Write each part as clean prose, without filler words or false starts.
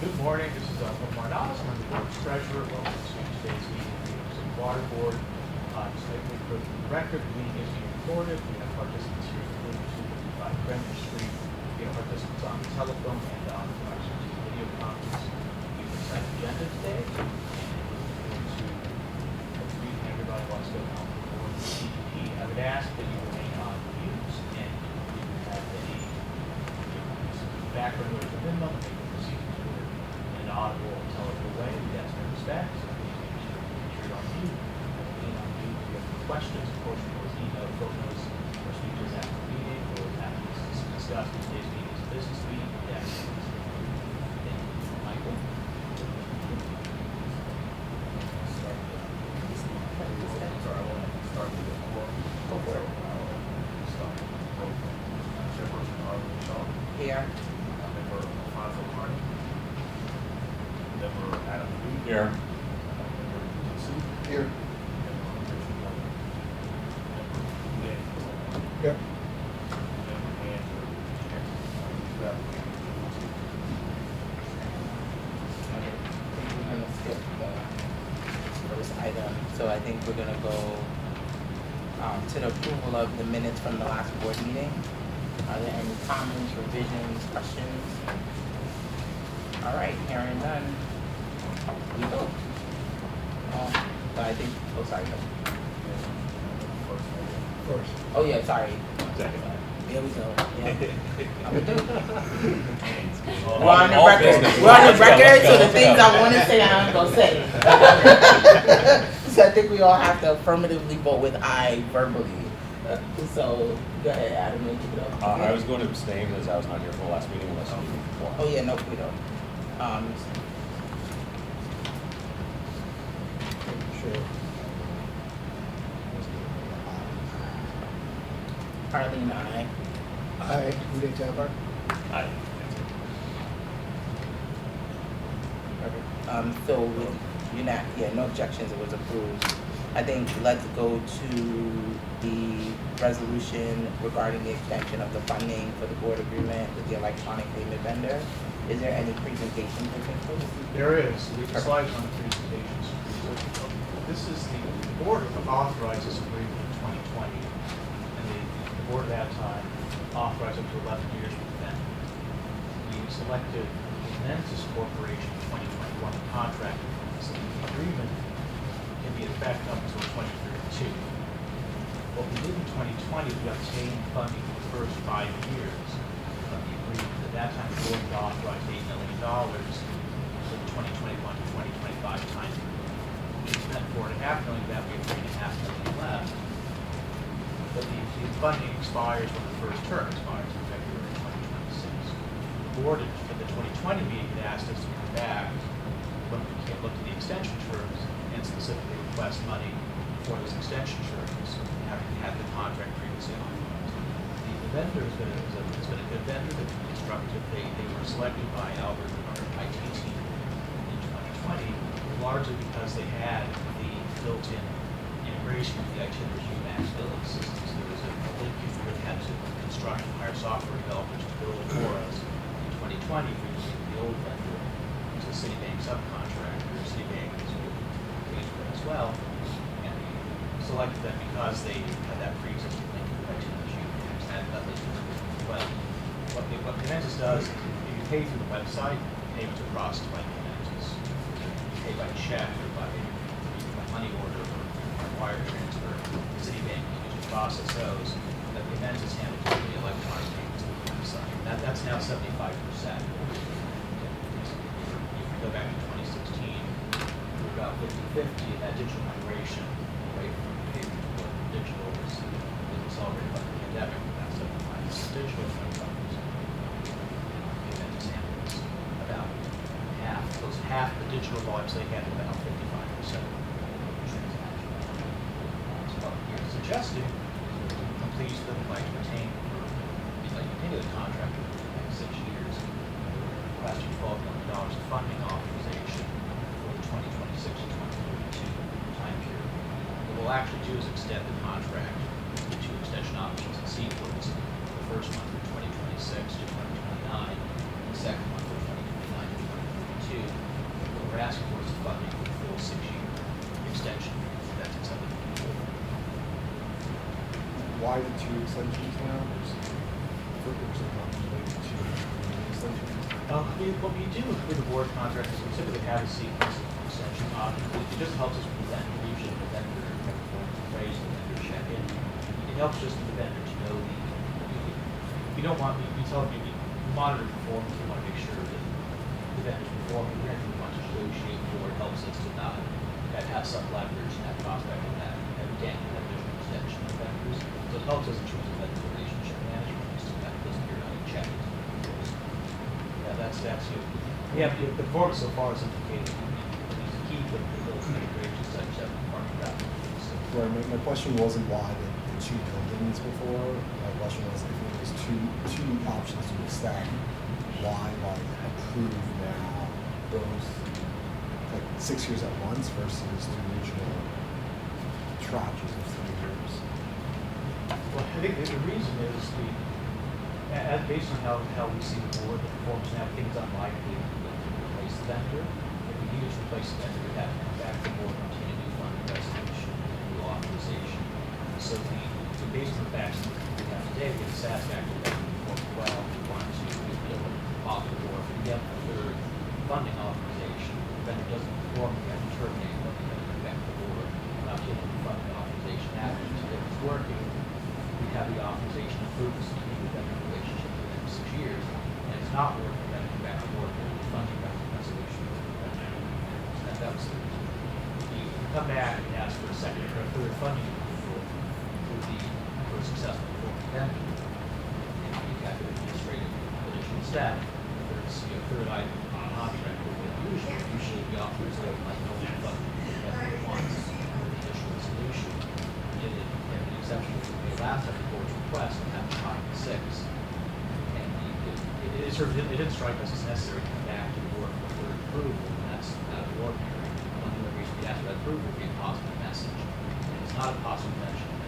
Good morning, this is Omar Nas, I'm the board's treasurer. Welcome to today's meeting of the New York City Water Board. Just like we put the record, the meeting is being recorded. We have participants here including 255 Greenwich Street. We have participants on the telephone and on the video conference. We present agenda today, and we're going to read everybody wants to go on the board of the CDP. I would ask that you remain on mute, and if you have any background noise within them, they can proceed to an audible and intelligible way. We ask their respect, so please make sure you're on mute. Being on mute, if you have any questions, of course, you can always email photos or speeches after the meeting, or after this is discussed in today's meeting is a business meeting. We ask you. Thank you. Michael? Sorry, I want to start with the floor. Go for it. Chairperson Arlene Shaw. Here. Member Alfonso Carney. Member Adam Reed. Here. Member Yusuf. Here. Member Richard Young. Member Lynn. Yep. Member Andrew. You have We're gonna skip the first item, so I think we're gonna go to the approval of the minutes from the last board meeting. Are there any comments, revisions, questions? All right, hearing none, we go. So I think, oh, sorry. No. First. Oh, yeah, sorry. Second. There we go. Yeah. I'm gonna do it. All We're on the all record. business. We're on the Let's go, record, let's go, so the let's things go. I want to say, I'm gonna say. So I think we all have to affirmatively vote with aye verbally. So go ahead, Adam, and keep it up. I was going to abstain because I was not here for the last meeting unless you needed before. Oh yeah, no, we don't. Sure. Arlene, aye. Aye. Uday Jabbar. Aye. So with no objections, it was approved. I think let's go to the resolution regarding the extension of the funding for the board agreement with the electronic payment vendor. Is there any presentation to conclude? There is. We have slides on the presentations. This is the board authorized this agreement in 2020, and the board at that time authorized up to 11 years with them. We selected Mensis Corporation in 2021 contract, so the agreement can be in effect up until 2032. What we did in 2020, we obtained funding for the first 5 years of the agreement. At that time, the board authorized $8 million for the 2021 to 2025 time period. We spent $4.5 million, that we have $3.5 million left. But the funding expires when the first term expires in February 2026. The board at the 2020 meeting had asked us to come back when we came look at the extension terms and specifically request money for those extension terms, having had the contract previously authorized. The vendor has been a good vendor. They've been constructive. They were selected by Albert and our IT team in 2020, largely because they had the built-in integration with the Itiner's UMax billing systems. There was a linkage we really had to construct and hire software developers to build for us. In 2020, we used the old vendor, which is a Citibank subcontractor. Citibank is paid for it as well. And we selected them because they had that pre-existing link with Itiner's UMax. That was well. What Conentus does, if you pay through the website, payments are processed by Conentus. You pay by check or by money order or wire transfer. Citibank usually process those. But Conentus handles the electronic payments on the website. That's now 75%. If you go back to 2016, we were about 50-50 in that digital migration away from paper to digital was accelerated by the pandemic. That's 75% digital, 25%. Conentus handles about half the digital volumes. They handle about 55% of the transaction. So what you're suggesting is I'm pleased that we'd like to retain the contract for the next 6 years. We're requesting $12 million of funding authorization for the 2026 to 2032 time period. What we'll actually do is extend the contract with 2 extension options and sequence. The first one for 2026 to 2029, and the second one for 2029 to private to extensions now? There's not related to extensions? What we do with the board contract is we typically have a sequence of extension options. It just helps us with the vendor, usually the vendor raise the vendor check-in. It helps just the vendor to know we don't want, we tell them, we monitor performance, we want to make sure that the vendor's performing, we're anything we want to negotiate for, it helps us to not have some leverage in that prospect of that, and again, have different extension of vendors. So it helps us in terms of vendor relationship management, just to have this periodic check. Yeah, that's, you know, we have, the performance so far is indicated, we need to keep the those integrations such that part of that. Right, my question wasn't why the two buildings before. My question was if it was two options to extend, why like approve now those like 6 years at once versus the original tranches of 3 years? Well, I think the reason is based on how we see the board, the performance now, things unlikely to replace the vendor. If we needed to replace the vendor, we'd have to come back to the board and continue to fund the resolution and new authorization. So based on the facts that we have today, we get a satisfactory that we perform well, we want to be able to off the board. If we get a third funding authorization, the vendor doesn't perform, we have to terminate, but we have to come back to the board. We're not getting the funding authorization after. So if it's working, we have the authorization approved to keep the vendor relationship for the next 6 years. And if it's not working, then come back to board with the funding resolution. So that was the reason. You come back and ask for a second or a third funding approval would be for a successful performing vendor. And you have an administrative additional step. There's third item on contract with usually we authorize that like no funding the vendor wants for the initial resolution. And the exception was made last time the board's request and have 5 and 6. And it didn't strike us as necessary to come back to the board for third approval, and that's out of the ordinary. One of the reasons we asked for that approval would be a positive message. And it's not a positive message we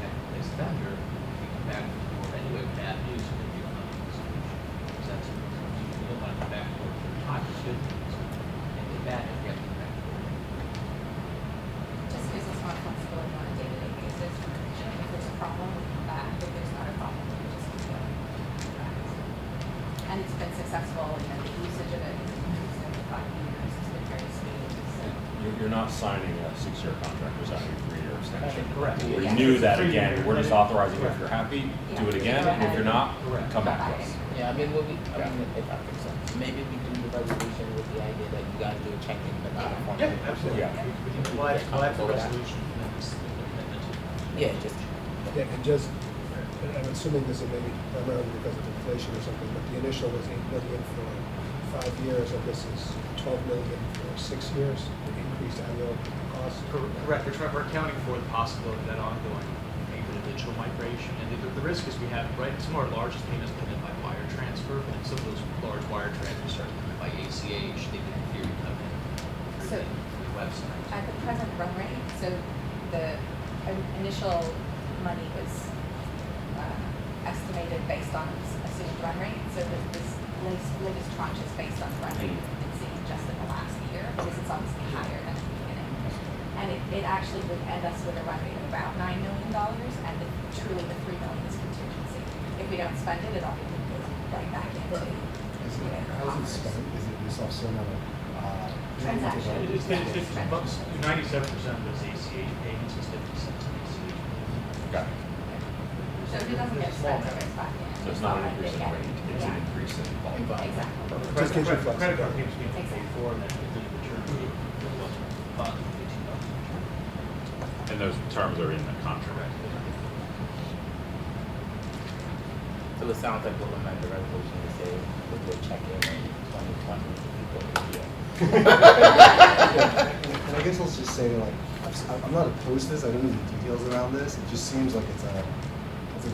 have to replace the vendor. If we come back to the board anyway with bad news, it could be a funding resolution. Because that's we don't want to come back to the board for time, it's good news. And the bad news, we have to come back to the board. Just gives us more flexibility on a day-to-day basis. If there's a problem, we come back. If there's not a problem, we just keep going. And it's been successful, the usage of it has increased over 5 years. It's been very smooth. So. You're not signing a 6-year contract, you're signing a 3-year extension. Correct. We Yeah. knew that 3 again, year. we're just authorizing it if Correct. you're happy, Yeah. do it again, Go and if ahead. you're not, Correct. come back to us. Yeah, I mean, if that makes sense. Maybe we do the resolution with the idea that you guys do a check-in, but not a formal. Yeah, absolutely. Yeah. We can apply for resolution and then commitment to. Yeah, just, Yeah, and just, and I'm assuming this is maybe primarily because of inflation or something, but the initial was $8 million for 5 years, and this is $12 million for 6 years, the increased annual cost. Correct, we're accounting for the possibility of that ongoing paper to digital migration, and the risk is we have, right, some of our largest payments come in by wire transfer, and some of those large wire transfers start coming in by ACH, they can in theory come in So- through the website. At the present run rate, so the initial money was estimated based on assumed run rate. So this latest tranche is based on the run rate it's seen just in the last year, because it's obviously higher than the beginning. And it actually would end us with a run rate of about $9 million, and truly the $3 million is contingency. If we don't spend it, it all goes right back into How is it spent? Is it just off some amount of Transaction. It's 97% of those ACH payments is 50 cents in ACH. Got it. So if it doesn't get Small spent, it amount. goes back in. So it's not an increase in rate, it's an increase in volume. Exactly. Just gives you Credit card flexibility. payments being paid for, and then if there's a return date, it was fund, And those terms are in the contract. so it sounds like we'll amend the resolution to say we'll do a check-in in 2020 before the year. And I guess I'll just say, like, I'm not opposed to this. I don't know the details around this. It just seems like it's a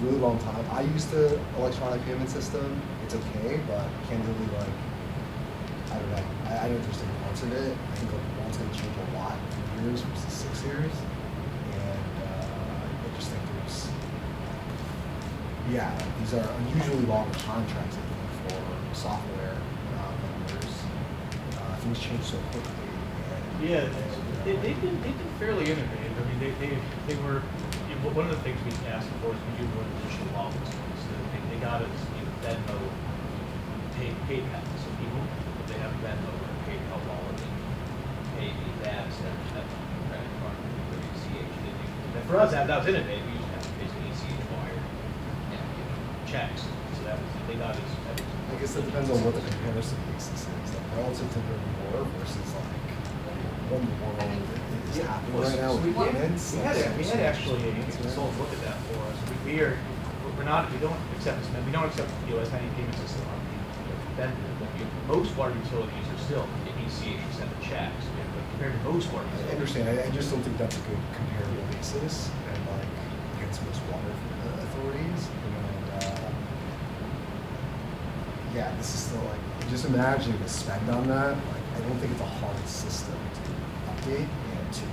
really long time. I used the electronic payment system. It's okay, but candidly, like, I don't know. I don't understand parts of it. I think like one's going to change a lot in years versus 6 years, and I just think these are unusually longer contracts. I think for software vendors. Things change so quickly. And, Yeah, they've been fairly innovative. I mean, they were one of the things we asked for is we do more than additional wallets. So they got us, Venmo, PayPal. So people, if they have Venmo or a PayPal wallet, they can pay that instead of that credit card or ACH. And for us, that was innovative. We used to have to basically ACH wire and checks. So that was, they got us. I guess that depends on what the comparison basis is, like relative to the war versus like when the world is happening right now with payments. We had actually a consultant look at that for us. We're not, we don't accept this, we don't accept, as many payment systems on the vendor, but most water utilities are still ACH instead of checks, but compared to most water I utilities. understand, I just don't think that's a good comparable basis, and like, against most water authorities, yeah, this is still like, just imagining the spend on that, like, I don't think it's a hard system to update and to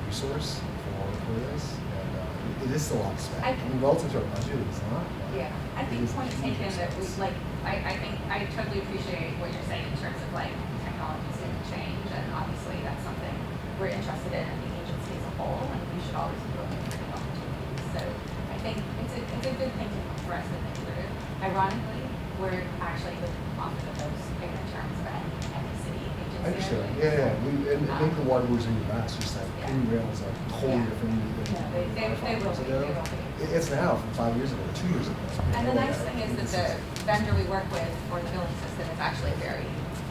resource for this, and it is still a lot of spend. I mean, relative to our budget, it's not. But Yeah, I it think is point a huge taken that we, expense. like, I think, I totally appreciate what you're saying in terms of like, technology's gonna change, and obviously that's something we're interested in the agency as a whole, and we should always be looking for new opportunities. So I think it's a good thing for us to think through. Ironically, we're actually the offer the most payment terms of any city agency. I understand, believe. yeah, and maybe the water was in your past, just that Yeah. in rails are totally Yeah. different than Yeah, they will be, they will be. It's now from 5 years ago, 2 years ago. And the nice thing is that the vendor we work with for the billing system is actually a very,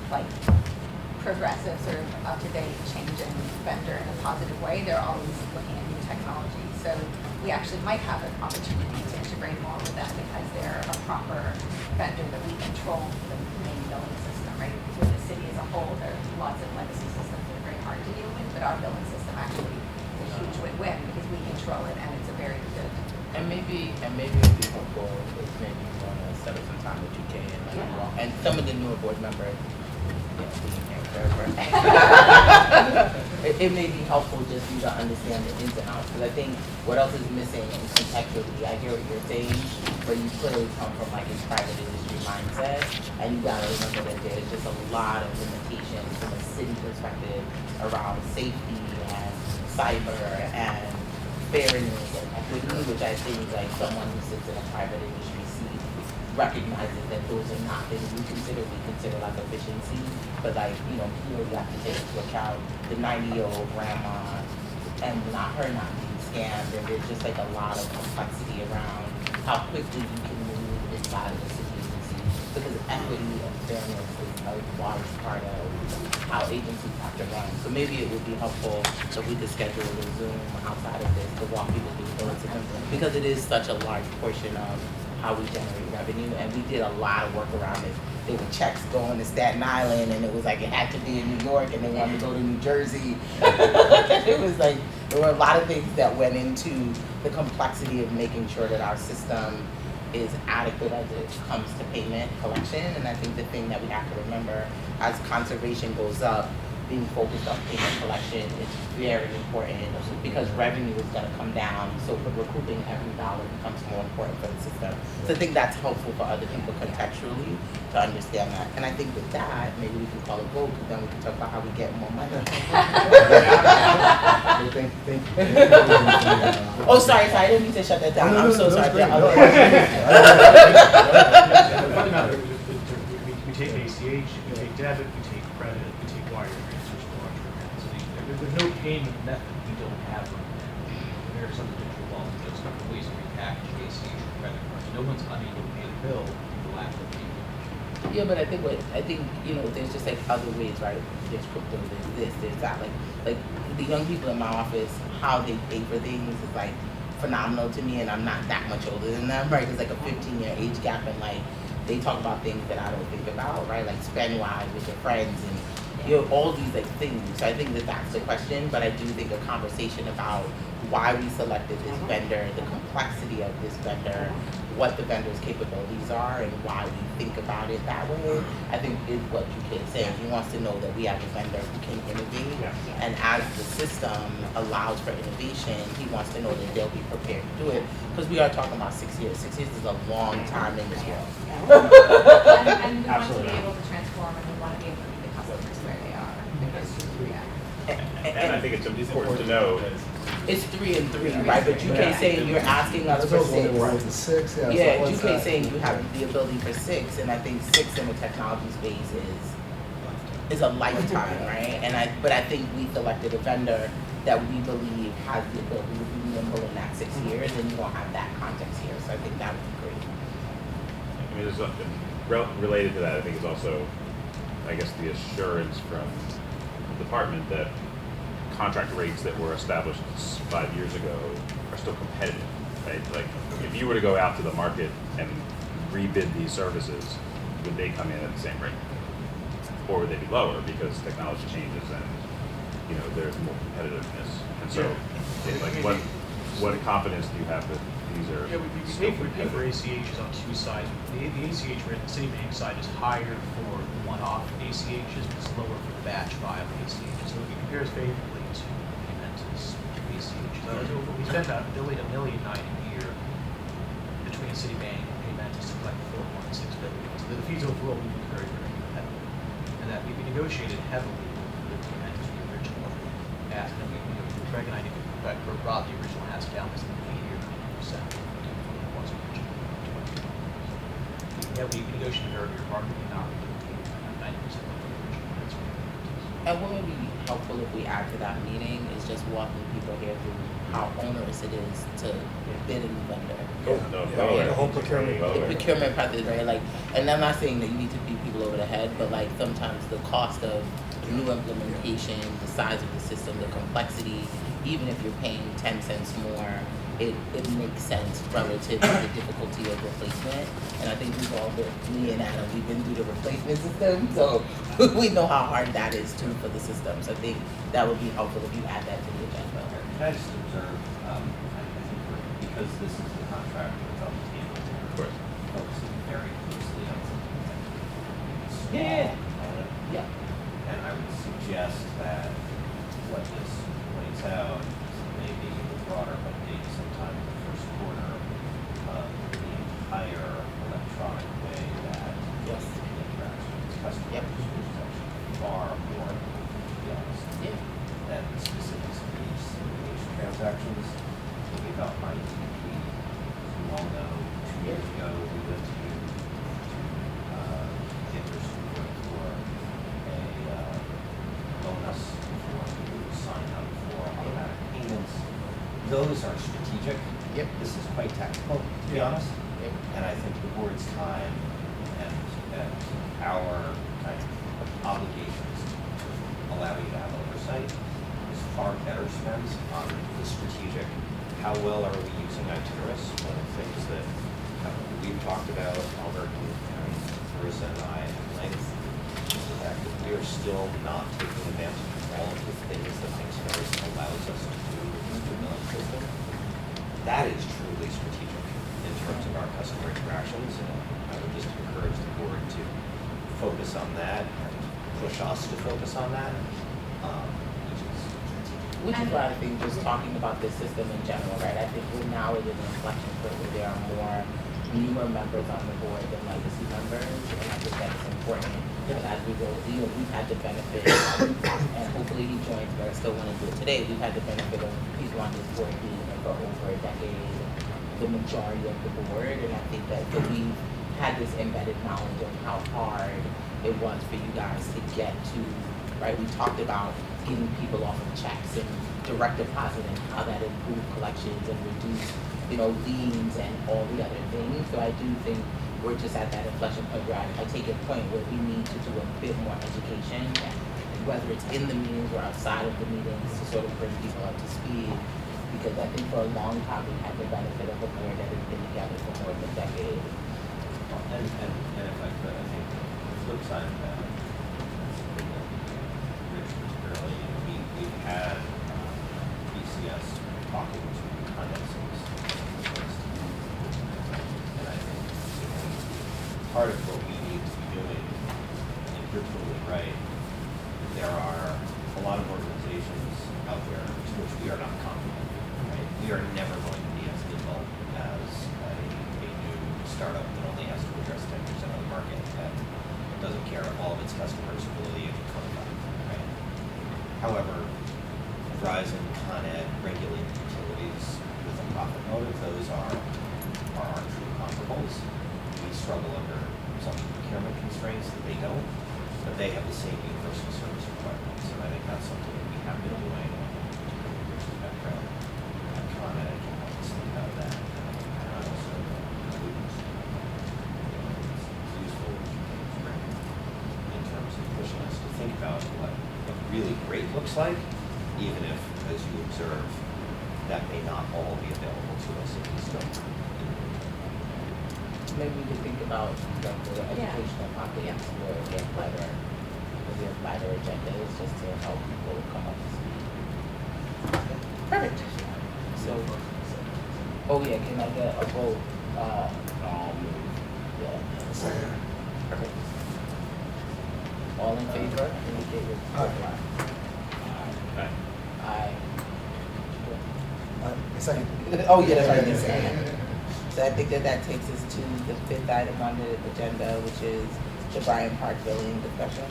like, progressive, sort of up-to-date, changing vendor in a positive way. They're always looking at new technology. So we actually might have an opportunity to integrate more with them because they're a proper vendor that we control the main billing system, right? With the city as a whole, there are lots of legacy systems that are very hard to deal with, but our billing system actually is a huge win-win because we control it and it's a very good. And maybe it'd be helpful if maybe you want to set up some time with UK and some of the newer board members, being here forever. It may be helpful just for you to understand the ins and outs, because I think what else is missing contextually, I hear what you're saying, but you clearly come from like a private industry mindset, and you gotta remember that there's just a lot of limitations from a city perspective around safety and cyber and fairness and equity, which I think like someone who sits in a private industry seat recognizes that those are not things we consider like efficiency, but like, you have to take into account the 90-year-old grandma and not being scammed, and there's just like a lot of complexity around how quickly you can move inside of the city agency, because equity and fairness is a large part of how agencies have to run. So maybe it would be helpful if we could schedule a Zoom outside of this to walk people through the system, because it is such a large portion of how we generate revenue, and we did a lot of work around it. There were checks going to Staten Island, and it was like it had to be in New York, and they wanted to go to New Jersey. It was like there were a lot of things that went into the complexity of making sure that our system is adequate as it comes to payment collection. And I think the thing that we have to remember as conservation goes up, being focused on payment collection is very important, because revenue is going to come down. So recouping every dollar becomes more important for the system. So I think that's helpful for other people contextually to understand that. And I think with that, maybe we can call it vote, because then we can talk about how we get more money. Thank you. Oh, sorry, I didn't mean to shut that down. No, I'm so that was sorry. great. Yeah, No, okay. We take ACH, we take debit, we take credit, we take wire transfers for large amounts. So there's no payment method we don't have right now. There are some digital wallets, there's different ways to repackage ACH or credit cards. No one's unable to pay the bill due to lack of payment. Yeah, but I think there's just like other ways, right? There's crypto, there's this, there's that. Like the young people in my office, how they pay for things is like phenomenal to me, and I'm not that much older than them, right? There's like a 15-year age gap, and like they talk about things that I don't think about, right? Like spend-wise with your friends and all these like things. So I think that that's the question, but I do think a conversation about why we selected this vendor, the complexity of this vendor, what the vendor's capabilities are, and why we think about it that way, I think is what UK is saying. He wants to know that we have a vendor who can innovate, and as the system allows for innovation, he wants to know that they'll be prepared to do it, because we are talking about 6 years. 6 years is a long time in this world. And we want to be able to transform, and we want to be able to meet the customers where they are. Because, And I think it's important to know It's 3 and 3, right? But UK saying you're asking us That's for what I was wondering, why 6. it's a 6, yeah. so Yeah, what's UK that? saying you have the ability for 6, and I think 6 in the technology space is a lifetime, right? But I think we selected a vendor that we believe has the ability to be nimble in that 6 years, and you don't have that context here, so I think that would be great. I mean, there's something related to that, I think is also, I guess, the assurance from the department that contract rates that were established 5 years ago are still competitive, right? Like, if you were to go out to the market and rebid these services, would they come in at the same rate? Or would they be lower because technology changes and, you know, there's more competitiveness? And so, like, what confidence do you have that these are Yeah, we still pay for competitive? ACHs on 2 sides. The ACH rate, the Citibank side is higher for one-off ACHs, but it's lower for the batch file ACHs. So it compares favorably to Paymentus ACHs. So we spend about $1.9 million a year between Citibank and Paymentus to collect $4.6 billion. So the fees overall will be very, very competitive. And that we negotiated heavily with Paymentus, the original ask. And Craig and I, Rob, the original ask down was 80%. Yeah, we negotiated very, very hard, but not 90% of the original. That's what And what would be helpful if we add to that meeting is just walking people here through how onerous it is to bid a new vendor. The whole procurement. The procurement process, right? Like, and I'm not saying that you need to beat people over the head, but like sometimes the cost of new implementation, the size of the system, the complexity, even if you're paying 10 cents more, it makes sense relative to the difficulty of replacement. And I think we've all been, me and Adam, we've been through the replacement system, so we know how hard that is too for the system. So I think that would be helpful if you add that to the agenda. Can I just observe, I think because this is the contract that's on the table, we're focusing very closely on something that's small. Yeah. And I would suggest that what this points out is maybe a broader update sometime in the first quarter of the entire electronic way that Yes. we interact with customers, Yep. which is actually far more, to be honest, Yeah. than the specifics of these syndication transactions. Thinking about my EDP, as you all know, 2 years ago, we went to get your support for a bonus for people who sign up for automatic payments. Those are strategic. Yep. This is quite technical, to be honest. Yep. And I think the board's time and our kind of obligations to allow you to have oversight is far better spent on the strategic. How well are we using Itinerus? One of the things that we've talked about, Albert and Marissa and I at length, is the fact that we are still not taking advantage of all of the things that Itinerus allows us to do with the billing system. That is truly strategic in terms of our customer interactions, and I would just encourage the board to focus on that and push us to focus on that, which is strategic. Which is why I think just talking about this system in general, right? I think we're now at an inflection point where there are more newer members on the board than legacy members, and I think that's important. And as we go, we've had the benefit, and hopefully he joins, but I still want to do it today. We've had the benefit of people on this board being here for over a decade, the majority of the board, and I think that we've had this embedded knowledge of how hard it was for you guys to get to, right? We talked about getting people off of checks and direct deposit and how that improved collections and reduced, liens and all the other things. So I do think we're just at that inflection point where I take a point where we need to do a bit more education, whether it's in the meetings or outside of the meetings, to sort of bring people up to speed. Because I think for a long time we've had the benefit of a board that has been together for more than a decade. And if I could, I think the flip side of that, something that Rich particularly, we've had BCS talking to condenses, and I think part of what we need to be doing, and you're totally right, there are a lot of organizations out there to which we are not confident, right? We are never going to be as nimble as a new startup that only has to address 10% of the market that doesn't care if all of its customers are below the age of 25, right? However, I Verizon, Con Ed, regulated utilities with a profit motive, those are our true comparables. We struggle under some procurement constraints that they don't, but they have the same universal service requirements, and I think that's something that we have been doing. Background, Con Ed can help us think about that, and I also it's useful in terms of pushing us to think about what really great looks like, even if, as you observe, that may not all be available to us if we still. Maybe we could think about like the educational pockets where we have lighter, agendas just to help people come up to speed. Perfect. So, oh yeah, can I get a vote? Yeah. Perfect. All in favor? Indicate with Aye. Okay. Aye. Second. Oh, yeah, that's right, yes. So I think that takes us to the 5th item on the agenda, which is the Bryant Park billing discussion.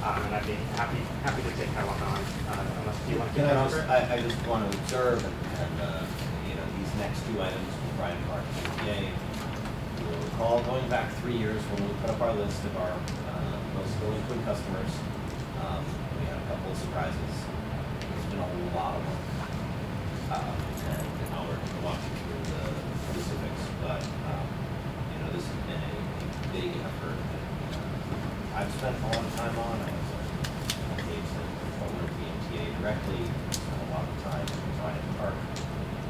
And I'd be happy to take that one on, unless you want to Can kick it I off. just, I just want to observe, and you know, these next two items from Bryant Park EPA, you'll recall going back 3 years when we put up our list of our most delinquent customers, we had a couple of surprises. There's been a lot of them. And Albert can walk you through the specifics, but you know, this has been a big effort that I've spent a lot of time on. I was engaged in the former BMTA directly, spent a lot of time in Bryant Park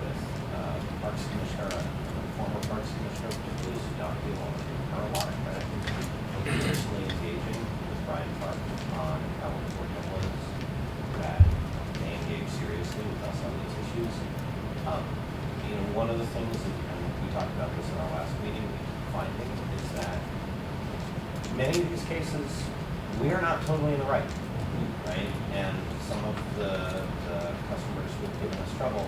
with Parks Commissioner, former Parks Commissioner, particularly Sue Donoghue. I want to give her a lot of credit for personally engaging with Bryant Park on how important it was that they engage seriously with us on these issues. You know, one of the things, and we talked about this in our last meeting, finding is that many of these cases, we are not totally in the right, right? And some of the customers who have given us trouble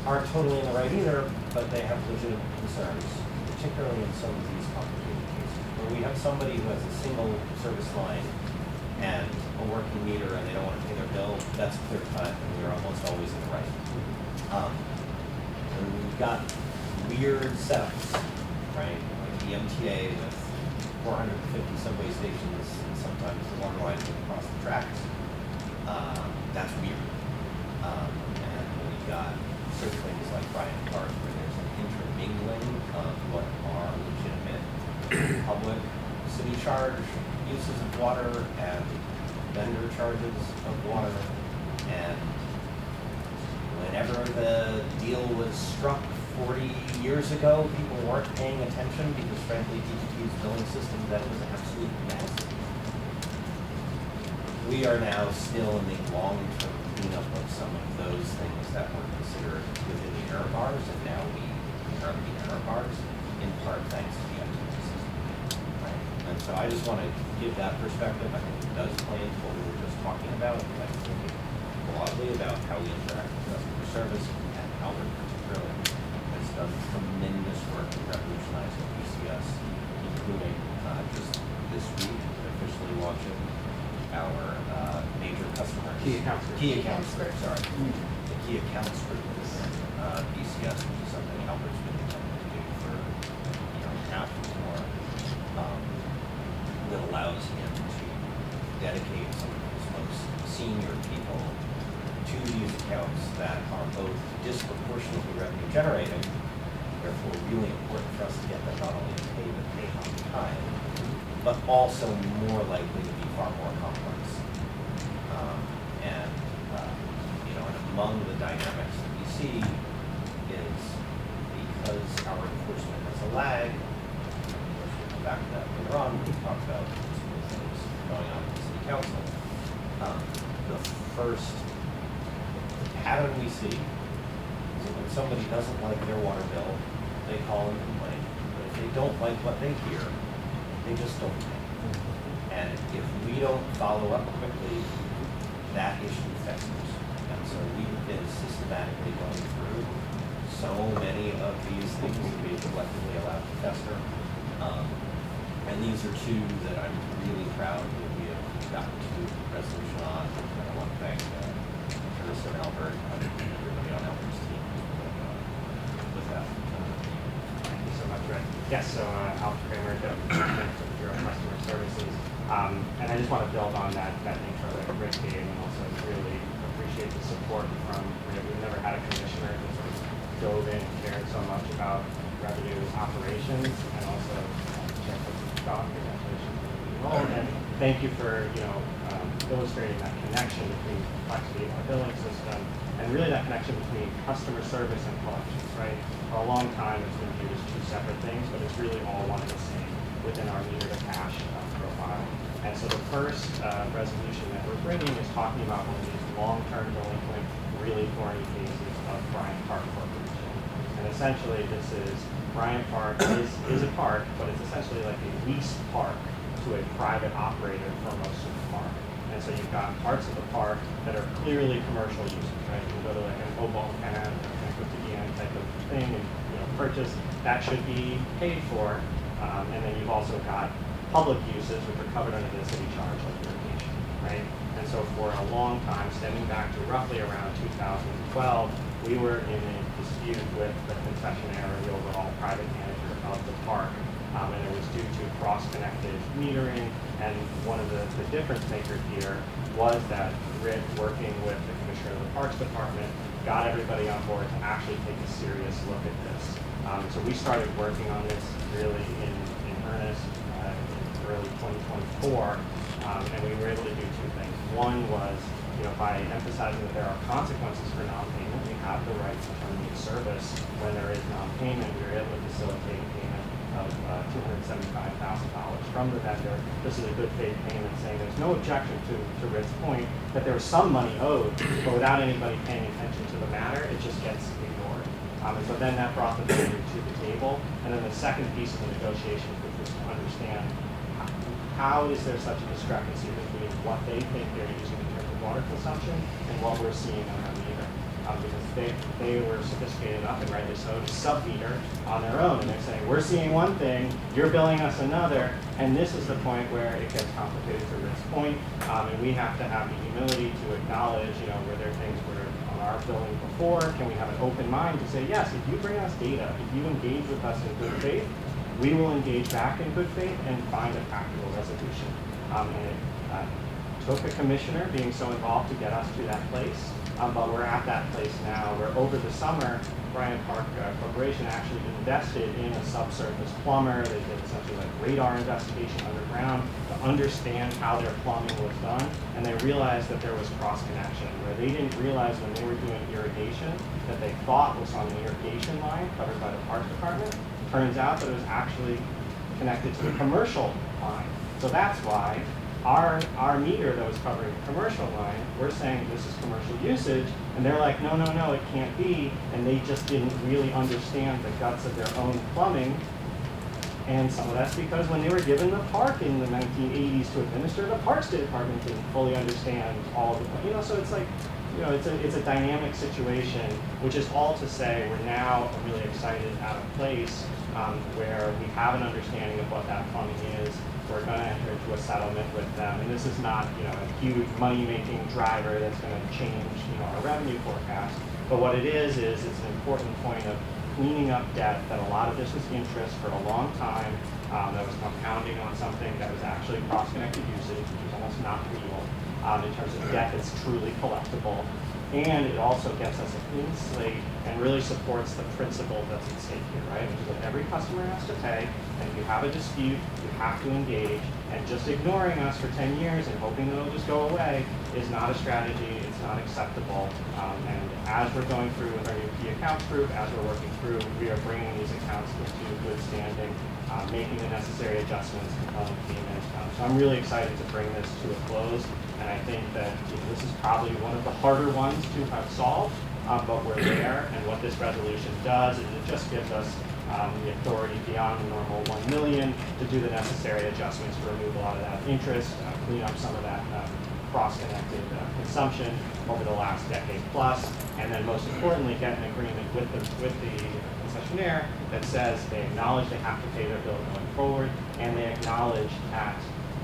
aren't totally in the right either, but they have legitimate concerns, particularly in some of these complicated cases, where we have somebody who has a single service line and a working meter and they don't want to pay their bill. That's clear cut, and we're almost always in the right. And we've got weird setups, right? Like the MTA with 450 subway stations and sometimes the water line going across the tracks. That's weird. And we've got certain things like Bryant Park where there's an intermingling of what are legitimate public city charge uses of water and vendor charges of water. And whenever the deal was struck 40 years ago, people weren't paying attention because frankly DPT's billing system then was an absolute mess. We are now still in the long-term cleanup of some of those things that were considered within the error bars, and now we are the error bars, in part thanks to the MTA system. Right? And so I just want to give that perspective. I think it does play into what we were just talking about, like thinking broadly about how we interact with customer service, and Albert particularly has done tremendous work in revolutionizing PCS, including just this week officially launching our major customer Key accounts group. Key accounts group, sorry. The key accounts group within PCS, which is something Albert's been intending to do for a year and a half or more, that allows him to dedicate some of his most senior people to these accounts that are both disproportionately revenue generating, therefore really important for us to get them not only to pay but pay on time, but also more likely to be far more complex. You know, and among the dynamics that we see is because our enforcement has a lag, we'll come back to that later on when we talk about some of the things going on with the city council. The first pattern we see is that when somebody doesn't like their water bill, they call and complain. But if they don't like what they hear, they just don't pay. And if we don't follow up quickly, that issue festers. And so we've been systematically going through so many of these things that we've collectively allowed to fester. And these are two that I'm really proud that we have gotten to the resolution on. And I want to thank Chris and Albert and everybody on Albert's team with that. Thank you so much, Rick. Yes, so Alf Kramer, Bureau of Customer Services. And I just want to build on that intro that Rick gave, and also really appreciate the support from Rick. We've never had a commissioner who sort of dove in and cared so much about revenue operations, and also Jeff Scott, congratulations on being role. And thank you for illustrating that connection between complexity of our billing system, and really that connection between customer service and collections, right? For a long time, it's been viewed as two separate things, but it's really all one and the same within our meter to cash profile. And so the first resolution that we're bringing is talking about one of these long-term delinquent, really thorny cases of Bryant Park Corporation. And essentially, this is Bryant Park is a park, but it's essentially like a leased park to a private operator for most of the park. And so you've got parts of the park that are clearly commercial uses, right? You can go to like an Oval Cannon or Cotidian type of thing and purchase. That should be paid for. And then you've also got public uses which are covered under the city charge, like irrigation, right? And so for a long time, stemming back to roughly around 2012, we were in a dispute with the concessionaire, or the overall private manager of the park. And it was due to cross-connected metering, and one of the difference makers here was that Rick, working with the commissioner of the Parks Department, got everybody on board to actually take a serious look at this. So we started working on this really in earnest in early 2024, and we were able to do two things. One was, by emphasizing that there are consequences for non-payment, we have the right to terminate service when there is non-payment. We were able to facilitate payment of $275,000 from the vendor. This is a good faith payment, saying there's no objection to Rick's point that there was some money owed, but without anybody paying attention to the matter, it just gets ignored. And so then that brought the vendor to the table. And then the second piece of the negotiations, which was to understand how is there such a discrepancy between what they think they're using in terms of water consumption and what we're seeing on our meter. Because they were sophisticated enough, and rightly so, to sub-meter on their own. And they're saying, we're seeing one thing, you're billing us another, and this is the point where it gets complicated to Rick's point. And we have to have the humility to acknowledge, were there things where on our billing before, can we have an open mind to say, yes, if you bring us data, if you engage with us in good faith, we will engage back in good faith and find a practical resolution. And it took a commissioner being so involved to get us to that place. But we're at that place now where over the summer, Bryant Park Corporation actually invested in a subsurface plumber. They did essentially like radar investigation underground to understand how their plumbing was done. And they realized that there was cross-connection where they didn't realize when they were doing irrigation that they thought was on an irrigation line covered by the Parks Department. Turns out that it was actually connected to the commercial line. So that's why our meter that was covering the commercial line, we're saying this is commercial usage, and they're like, no, it can't be, and they just didn't really understand the guts of their own plumbing. And some of that's because when they were given the park in the 1980s to administer, the Parks Department didn't fully understand all of the, so it's like, it's a dynamic situation, which is all to say we're now really excited at a place where we have an understanding of what that plumbing is. We're going to enter into a settlement with them, and this is not, a huge money-making driver that's going to change, our revenue forecast. But what it is it's an important point of cleaning up debt that a lot of this was interest for a long time that was compounding on something that was actually cross-connected usage, which is almost not real in terms of debt that's truly collectible. And it also gets us a clean slate and really supports the principle that's at stake here, right? Which is that every customer has to pay, and if you have a dispute, you have to engage, and just ignoring us for 10 years and hoping that it'll just go away is not a strategy, it's not acceptable. And as we're going through with our new key accounts group, as we're working through, we are bringing these accounts into good standing, making the necessary adjustments, compelling payment. So I'm really excited to bring this to a close. And I think that this is probably one of the harder ones to have solved, but we're there. And what this resolution does is it just gives us the authority beyond the normal $1 million to do the necessary adjustments to remove a lot of that interest, clean up some of that cross-connected consumption over the last decade plus, and then most importantly, get an agreement with the concessionaire that says they acknowledge they have to pay their bill going forward, and they acknowledge that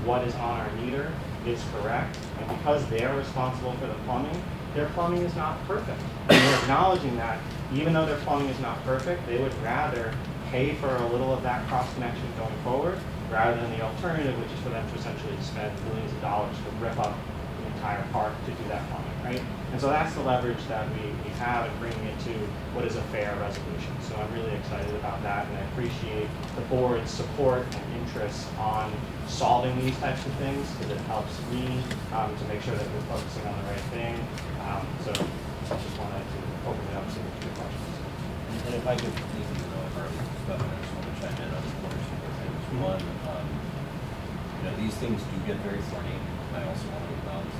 what is on our meter is correct, and because they're responsible for the plumbing, their plumbing is not perfect. And they're acknowledging that even though their plumbing is not perfect, they would rather pay for a little of that cross connection going forward, rather than the alternative, which is for them to essentially spend millions of dollars to rip up the entire park to do that plumbing, right? And so that's the leverage that we have in bringing it to what is a fair resolution. So I'm really excited about that, and I appreciate the board's support and interest on solving these types of things, because it helps me to make sure that we're focusing on the right thing. So I just wanted to open it up to your questions. And if I could, even though I've already spoken, I just want to chime in on one or two more things. One, these things do get very thorny. I also want to acknowledge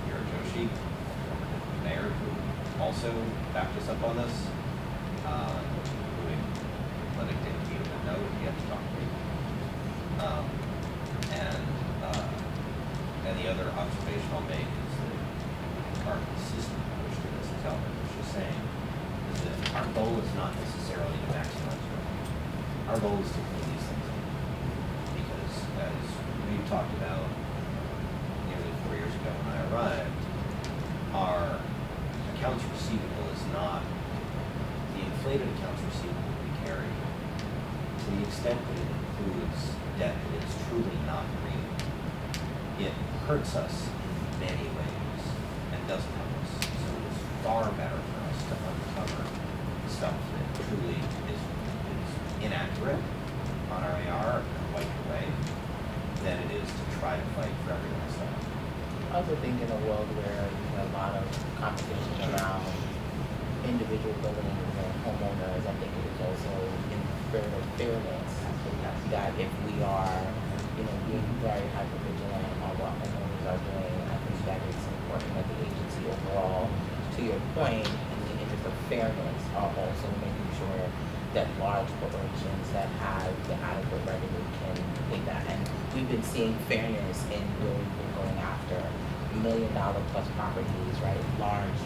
Hiro Joshi, former mayor, who also backed us up on this, including letting David Peterman know he had to talk to me. And the other observation I'll make is that our consistent approach to this, as Albert was just saying, is that our goal is not necessarily to maximize revenue. Our goal is to clean these things up. Because as we talked about nearly 4 years ago when I arrived, our accounts receivable is not the inflated accounts receivable we carry. To the extent that it includes debt that is truly not green, it hurts us in many ways and doesn't help us. So it is far better for us to uncover stuff that truly is inaccurate on our AR and wipe away than it is to try to fight for everyone's stuff. I also think in a world where you have a lot of competition around individual buildings and homeowners, I think it is also in the spirit of fairness that if we are, being very hyper-vigilant on what homeowners are doing, I think that it's important that the agency overall, to your point, in the interest of fairness, are also making sure that large corporations that have the adequate revenue can pay that. And we've been seeing fairness in where we've been going after $1 million plus properties, right? Large,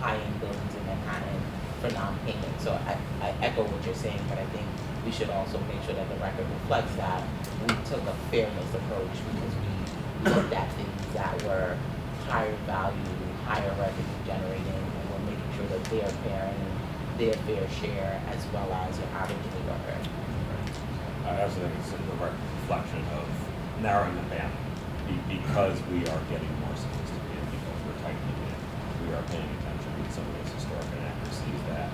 high-end buildings in Manhattan for non-payment. So I echo what you're saying, but I think we should also make sure that the record reflects that we took a fairness approach because we looked at things that were higher value, higher revenue generating, and we're making sure that they're paying their fair share as well as your average New Yorker. I also think it's a direct reflection of narrowing the band because we are getting more sophisticated, because we're tightening it. We are paying attention to some of those historic inaccuracies that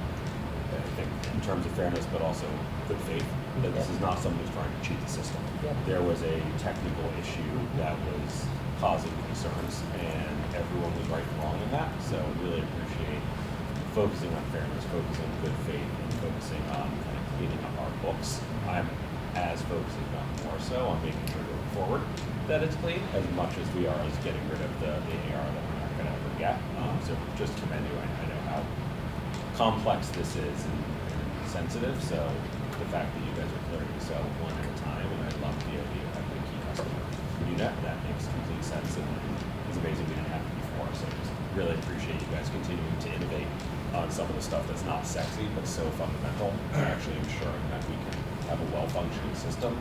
I think in terms of fairness, but also good faith, that this is not someone who's trying to cheat the system. There was a technical issue that was causing concerns, and everyone was right and wrong in that. So really appreciate focusing on fairness, focusing on good faith, and focusing on kind of cleaning up our books. I'm as focusing on more so on making sure going forward that it's clean as much as we are as getting rid of the AR that we're not going to ever get. So just commend you. I know how complex this is and sensitive, so the fact that you guys are clearing this out one at a time, and I love the idea of having a key customer do that. That makes complete sense, and it's amazing we didn't have it before. So just really appreciate you guys continuing to innovate on some of the stuff that's not sexy but so fundamental, and actually ensuring that we can have a well-functioning system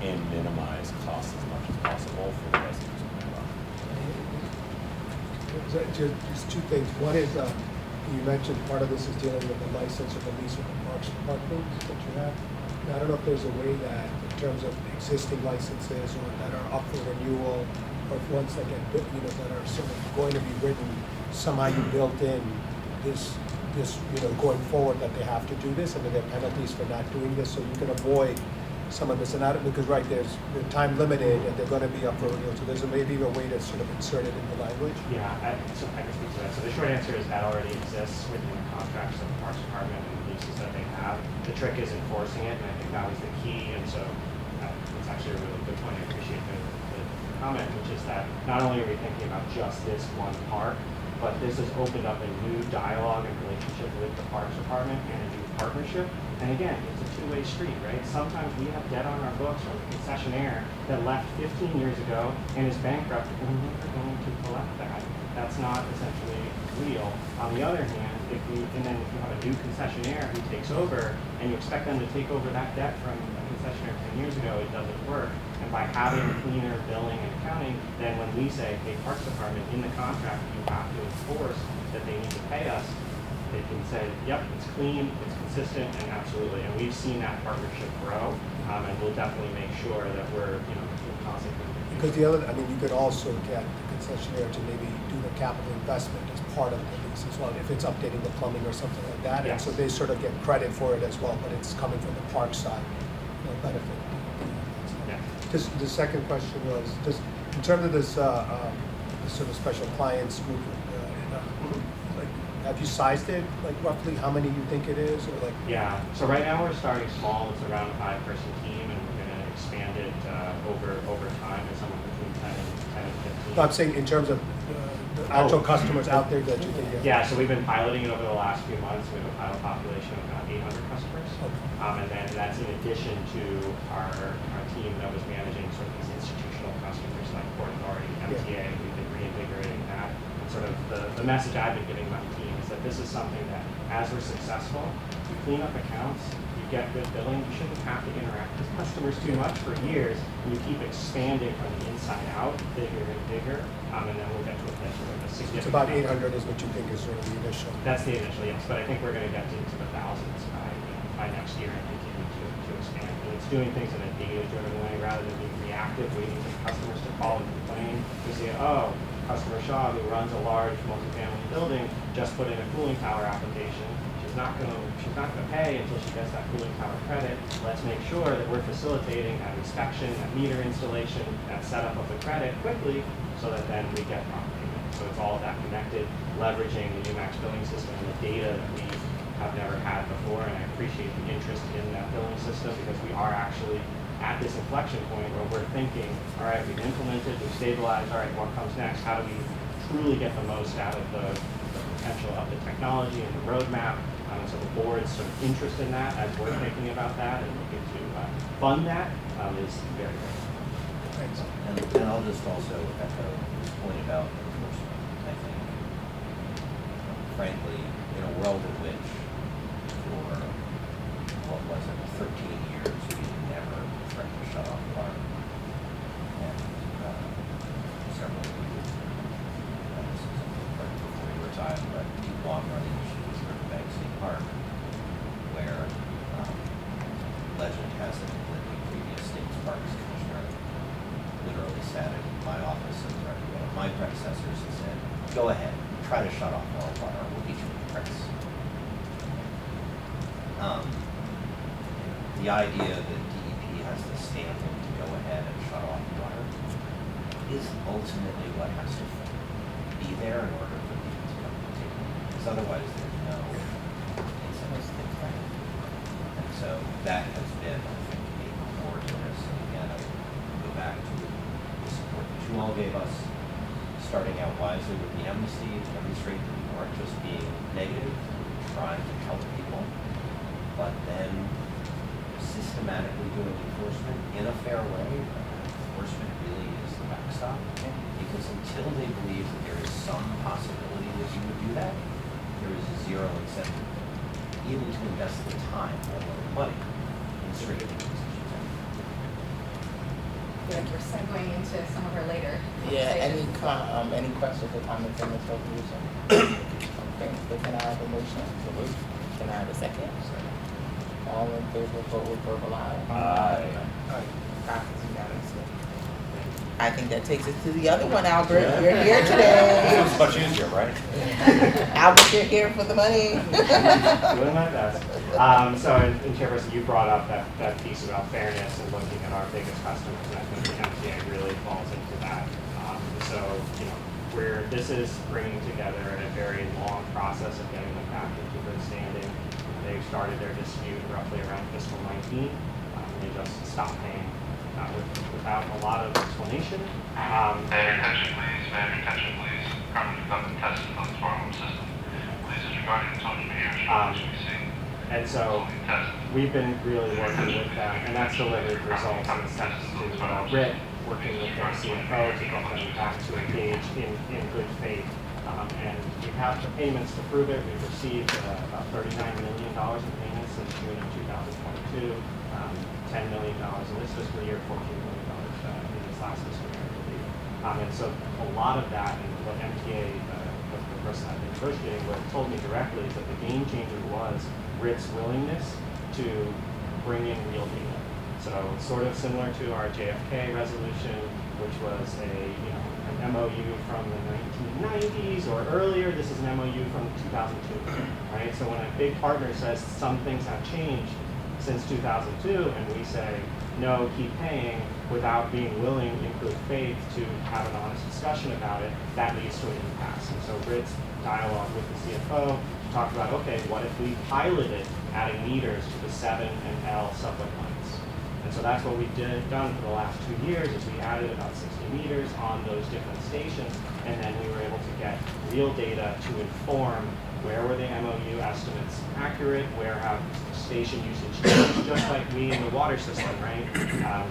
and minimize costs as much as possible for the residents of Manhattan. Just two things. One is, you mentioned part of this is dealing with the license or the lease with the Parks Department that you have. Now, I don't know if there's a way that, in terms of existing licenses or that are up for renewal, or ones that get, that are sort of going to be written, somehow you built in this, going forward that they have to do this, and that there are penalties for not doing this, so you can avoid some of this. And not because they're time limited and they're going to be up for renewal. So there's maybe a way to sort of insert it in the language. Yeah, I can speak to that. So the short answer is that already exists within the contracts of the Parks Department and the leases that they have. The trick is enforcing it, and I think that was the key. And so it's actually a really good point. I appreciate the comment, which is that not only are we thinking about just this one park, but this has opened up a new dialogue and relationship with the Parks Department and a new partnership. And again, it's a two-way street, right? Sometimes we have debt on our books from a concessionaire that left 15 years ago and is bankrupt, and we're never going to collect that. That's not essentially real. On the other hand, if you have a new concessionaire who takes over and you expect them to take over that debt from a concessionaire 10 years ago, it doesn't work. And by having cleaner billing and accounting, then when we say, hey, Parks Department, in the contract, you have to enforce that they need to pay us, they can say, yep, it's clean, it's consistent, and absolutely. And we've seen that partnership grow, and we'll definitely make sure that we're, in constant communication. Because the other, I mean, you could also get the concessionaire to maybe do the capital investment as part of the lease as well, if it's updating the plumbing or something like that. And so Yes. they sort of get credit for it as well, but it's coming from the park side, benefit. Yeah. Just the second question was, just in terms of this, this sort of special clients group, like, have you sized it, like roughly how many you think it is, or like? Yeah, so right now we're starting small, it's around a 5-person team, and we're gonna expand it over time to somewhere between 10 and 15. No, I'm saying in terms of the actual customers out there that you think. Yeah, so we've been piloting it over the last few months. We have a pilot population of about 800 customers. Okay. And then that's in addition to our team that was managing sort of these institutional customers like Port Authority, MTA. We've been reinvigorating that. And sort of the message I've been giving my team is that this is something that as we're successful, you clean up accounts, you get good billing, you shouldn't have to interact with customers too much for years, and you keep expanding from the inside out, bigger and bigger, and then we'll get to a place where we have a significant. It's about 800 is what you think is sort of the initial. That's the initial, yes, but I think we're gonna get into the thousands by next year and continue to expand. And it's doing things in a data-driven way rather than being reactive, waiting for customers to call and complain. We say, oh, customer Shaw, who runs a large multifamily building, just put in a cooling tower application. She's not gonna pay until she gets that cooling tower credit. Let's make sure that we're facilitating that inspection, that meter installation, that setup of the credit quickly, so that then we get prompt payment. So it's all of that connected, leveraging the UMax billing system and the data that we have never had before. And I appreciate the interest in that billing system, because we are actually at this inflection point where we're thinking, all right, we've implemented, we've stabilized, all right, what comes next? How do we truly get the most out of the potential of the technology and the roadmap? So the board's sort of interest in that as we're thinking about that and looking to fund that is very, very Thanks. And I'll just also echo his point about enforcement. I think, frankly, in a world in which for, what was it, 13 years, we never threatened to shut off water. And several of you, this is right before we retired, but long-running issues for Bank State Park, where legend has it that the previous state's parks commissioner literally sat in my office and threatened one of my predecessors and said, go ahead, try to shut off all water, we'll get you the price. The idea that DEP has the standing to go ahead and shut off water is ultimately what has to be there in order for people to come to the table. Because otherwise there's no incentive. And so that has been, I think, a core to this. And again, I go back to the support that you all gave us, starting out wisely with the amnesty to demonstrate that we weren't just being negative, trying to help people, but then systematically doing enforcement in a fair way. Enforcement really is the backstop, because until they believe that there is some possibility that you would do that, there is zero incentive even to invest the time or the money in straightening these issues out. Like we're segueing into some of our later Yeah, conversations. any questions or comments on this resolution? Okay, so can I have a motion? Can I have a second? All in favor, vote with verbal aye. Aye. Passes unanimously. I think that takes us to the other one, Albert. You're here today. It's much easier, right? Albert, you're here for the money. doing my best. So, and Chairperson, you brought up that piece about fairness and looking at our biggest customers, and I think the MTA really falls into that. So, this is bringing together a very long process of getting them back into good standing. They started their dispute roughly around fiscal 19. They just stopped paying without a lot of explanation. May I have your attention, please? May I have your attention, please? Currently conducting tests on the farm system. Please disregard the tone of your ears. Should be seen. And so we've been really working with them, and that's delivered results in the sense to RIT, working with their CFO to get them back to engage in good faith And we have the payments to prove it. We've received about $39 million in payments since June of 2022, $10 million in this fiscal year, $14 million in this last fiscal year, I believe. And so a lot of that, and what MTA, the person I've been negotiating with, told me directly is that the game changer was RIT's willingness to bring in real data. So it's sort of similar to our JFK resolution, which was an MOU from the 1990s or earlier. This is an MOU from 2002, right? So when a big partner says some things have changed since 2002, and we say, no, keep paying, without being willing, in good faith, to have an honest discussion about it, that leads to an impasse. And so RIT's dialogue with the CFO talked about, okay, what if we piloted adding meters to the 7 and L subway lines? And so that's what we've done for the last 2 years, is we added about 60 meters on those different stations, and then we were able to get real data to inform where were the MOU estimates accurate, where have station usage changed, just like we in the water system, right,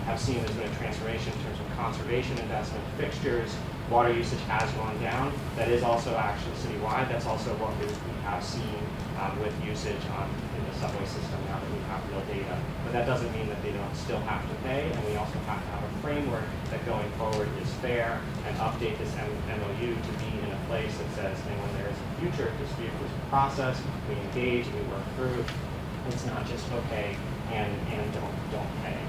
have seen there's been a transformation in terms of conservation investment, fixtures, water usage has gone down. That is also actually citywide. That's also what we have seen with usage in the subway system now that we have real data. But that doesn't mean that they don't still have to pay, and we also have to have a framework that going forward is fair and update this MOU to be in a place that says, and when there is a future dispute process, we engage, we work through. It's not just okay and don't pay.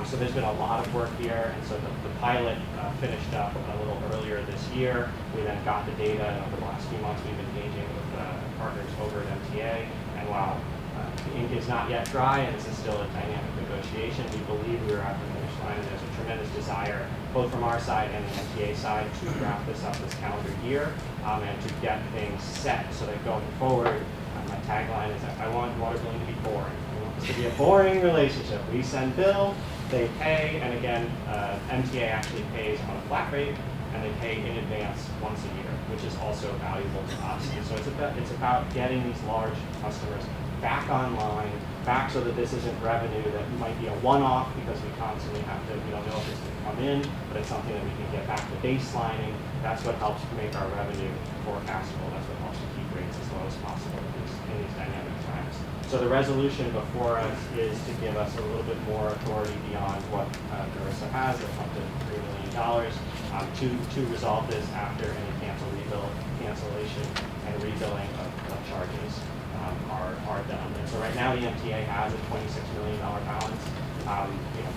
So there's been a lot of work here, and so the pilot finished up a little earlier this year. We then got the data, and over the last few months we've been engaging with partners over at MTA, and while the ink is not yet dry and this is still a dynamic negotiation, we believe we are at the finish line, and there's a tremendous desire, both from our side and the MTA side, to wrap this up this calendar year, and to get things set so that going forward, my tagline is, I want water billing to be boring. I want this to be a boring relationship. We send bill, they pay, and again, MTA actually pays on a flat rate, and they pay in advance once a year, which is also valuable to us. And so it's about getting these large customers back online, back so that this isn't revenue that might be a one-off because we constantly have to, we don't know if it's going to come in, but it's something that we can get back to baselining. That's what helps to make our revenue forecastable. That's what helps to keep rates as low as possible in these dynamic times. So the resolution before us is to give us a little bit more authority beyond what Narissa has, up to $3 million, to resolve this after any cancellation and rebilling of charges are done. And so right now the MTA has a $26 million balance.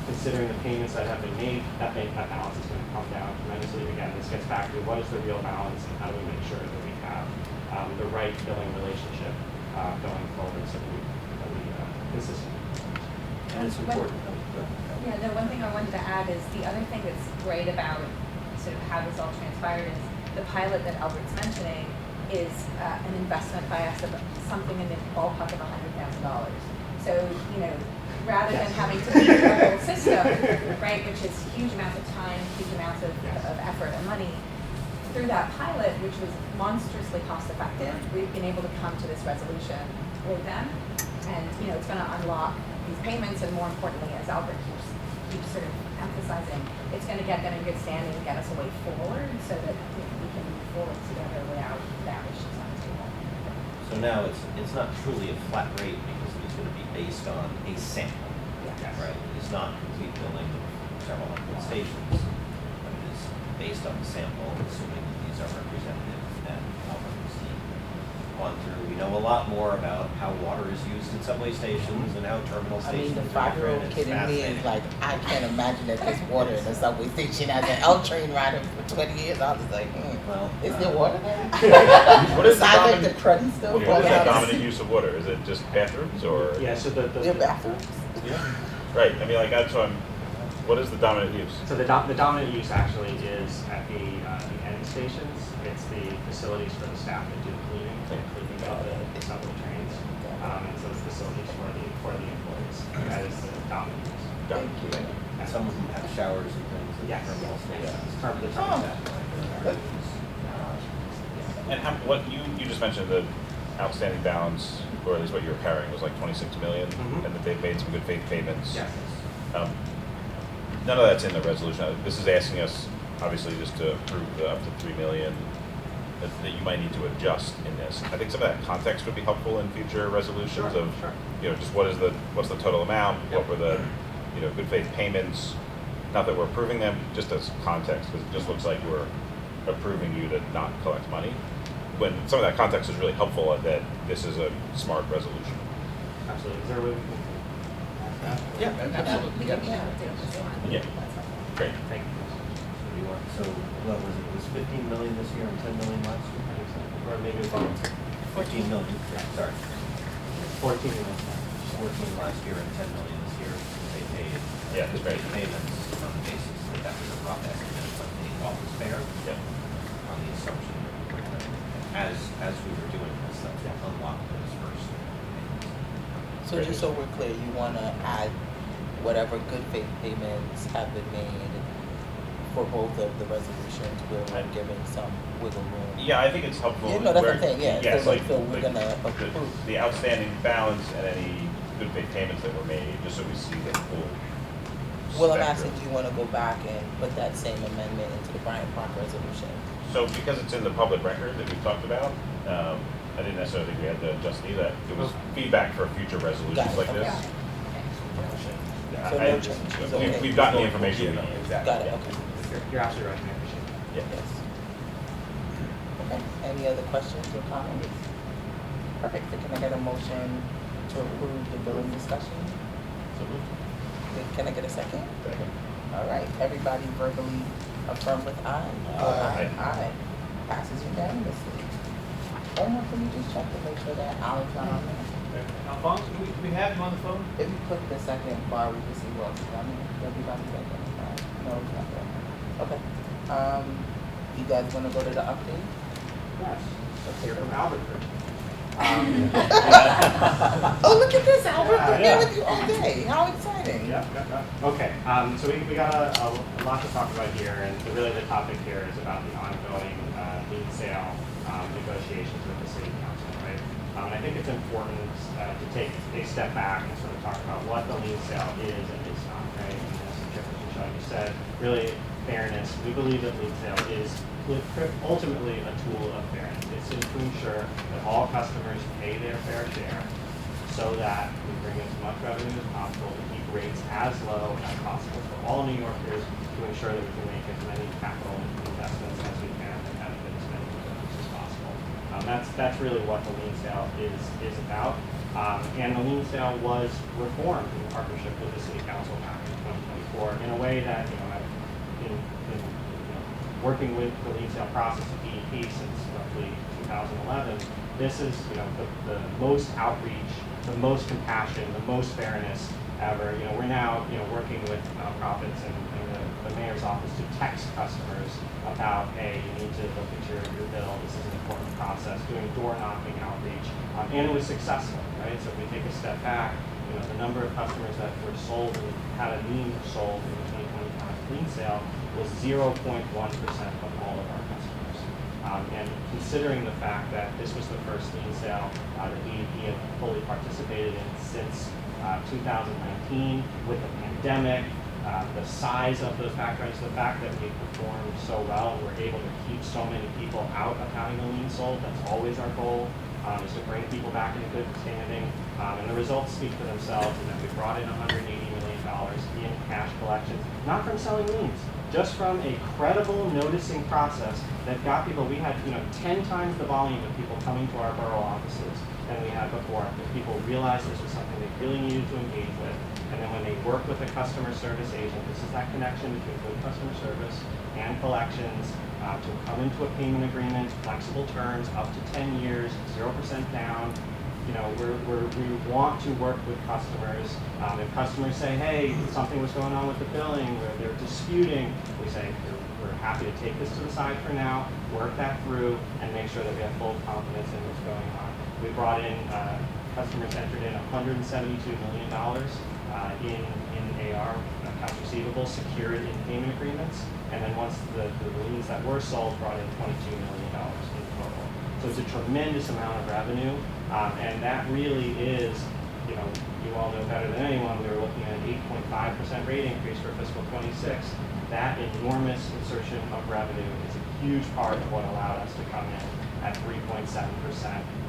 Considering the payments that have been made, that balance is going to come down tremendously. Again, this gets back to what is the real balance and how do we make sure that we have the right billing relationship going forward so that we consistent. And it's important. Yeah, no, one thing I wanted to add is the other thing that's great about sort of how this all transpired is the pilot that Albert's mentioning is an investment by us of something in the ballpark of $100,000. So, rather than having to pay the whole system, right, which is huge amounts of time, huge amounts of effort and money, through that pilot, which was monstrously cost effective, we've been able to come to this resolution with them. And, it's going to unlock these payments, and more importantly, as Albert keeps sort of emphasizing, it's going to get them in good standing and get us a way forward so that we can move forward together without that issues on the table. So now it's not truly a flat rate because it is going to be based on a sample, right? It is not complete billing of several hundred stations, but it is based on the sample, assuming that these are representative, and Albert and Steve gone through. We know a lot more about how water is used in subway stations and how terminal I mean, stations the are different. 5-year-old It's kid in me fascinating. is like, I can't imagine that there's water in the subway station. As an L train rider for 20 years, I was like, Well, is there water there? What is the Besides, like, dominant- the cruddy stuff. What is all the that. dominant use of water? Is it just bathrooms or? Yeah, so the Their bathrooms? Right, I mean, like, that's what what is the dominant use? So the dominant use actually is at the end stations. It's the facilities for the staff that do the cleaning, including the subway trains. And so the facilities for the employees. That is the dominant use. Thank you. And some of them have showers and things at Yes. terminal stations. The Oh. terminal. And what you just mentioned the outstanding balance, or at least what you were carrying, was like 26 million, Mhm. and that they've made some good faith payments. Yes. None of that's in the resolution. This is asking us, obviously, just to approve the up to $3 million that you might need to adjust in this. I think some of that context would be helpful in future resolutions Sure, of, sure. you know, just what's the total amount, what were the, you know, good faith payments, not that we're approving them, just as context, because it just looks like we're approving you to not collect money, when some of that context is really helpful that this is a smart resolution. Absolutely. Is there a way we can ask that? Yeah, absolutely. We can, do it this one. Yeah. That's fine. Great. Thank you. So you want, so what was it, it was 15 million this year and 10 million last year? Or maybe about 14 million, sorry. 14 minutes. 14 last year and 10 million this year. They paid. Yeah, that's they right. paid payments on the basis that that was a rough estimate of what the office fair, Yeah. on the assumption that as we were doing this, that would unlock those first payments. So just so we're clear, you wanna add whatever good faith payments have been made for both of the resolutions where we're giving some wiggle room? Yeah, I think it's helpful. Yeah, no, that's what I'm where- saying, yeah. Yes, So, like, so we're like gonna the- approve. the outstanding balance and any good faith payments that were made, just so we see the full. Well, I'm spectrum. asking, do you wanna go back and put that same amendment into the Bryant Park resolution? So because it's in the public record that we've talked about, I didn't necessarily think we had to adjust any of that. It was feedback for future resolutions Got it, like okay. this. So I- no change, it's okay. We've gotten the information we need. Got it, okay. You're absolutely right. I appreciate it. Yeah. Yes. Okay, any other questions or comments? Perfect, so can I get a motion to approve the billing discussion? Can I get a second? Second. All right, everybody verbally affirm with aye? Aye. Aye. Passes unanimously. Emma, can you just check to make sure that Alan's not on there? Alphonse, do we have him on the phone? If you click the second bar, we can see who else is on there. Everybody's identified. No, it's not there. Okay. You guys wanna go to the update? Yes. Let's hear from Albert first. Oh, look at this, Albert, we're Yeah. here with you all day. How exciting. Yeah. Okay, so we got a lot to talk about here, and really the topic here is about the ongoing lien sale negotiations with the city council, right? And I think it's important to take a step back and sort of talk about what the lien sale is and is not, right? And as Jim Michelle, you said, really fairness. We believe that lien sale is ultimately a tool of fairness. It's to ensure that all customers pay their fair share so that we bring as much revenue as possible to keep rates as low as possible for all New Yorkers to ensure that we can make as many capital investments as we can and benefit as many New as possible. That's really what the lien sale is about. And the lien sale was reformed in partnership with the City Council back in 2024 in a way that, working with the lien sale process of DEP since roughly 2011, this is the most outreach, the most compassion, the most fairness ever. We're now working with nonprofits and the mayor's office to text customers about, hey, you need to look at your bill. This is an important process. Doing door knocking outreach, and it was successful, right? So if we take a step back, the number of customers that were sold and had a lien sold in the 2025 lien sale was 0.1% of all of our customers. And considering the fact that this was the first lien sale that DEP had fully participated in since 2019, with the pandemic, the size of those backgrounds, the fact that we performed so well and we're able to keep so many people out of having a lien sold, that's always our goal, is to bring people back into good standing. And the results speak for themselves in that we brought in $180 million in cash collections, not from selling liens, just from a credible noticing process that got people. We had 10 times the volume of people coming to our borough offices than we had before. That people realized this was something they really needed to engage with. And then when they work with a customer service agent, this is that connection between good customer service and collections, to come into a payment agreement, flexible terms, up to 10 years, 0% down. We want to work with customers. If customers say, hey, something was going on with the billing, where they're disputing, we say, we're happy to take this to the side for now, work that through, and make sure that we have full confidence in what's going on. We brought in, customers entered in $172 million in AR, accounts receivable, secured in payment agreements, and then once the liens that were sold brought in $22 million in total. So it's a tremendous amount of revenue, and that really is you know, you all know better than anyone, we were looking at an 8.5% rate increase for fiscal '26. That enormous insertion of revenue is a huge part of what allowed us to come in at 3.7%.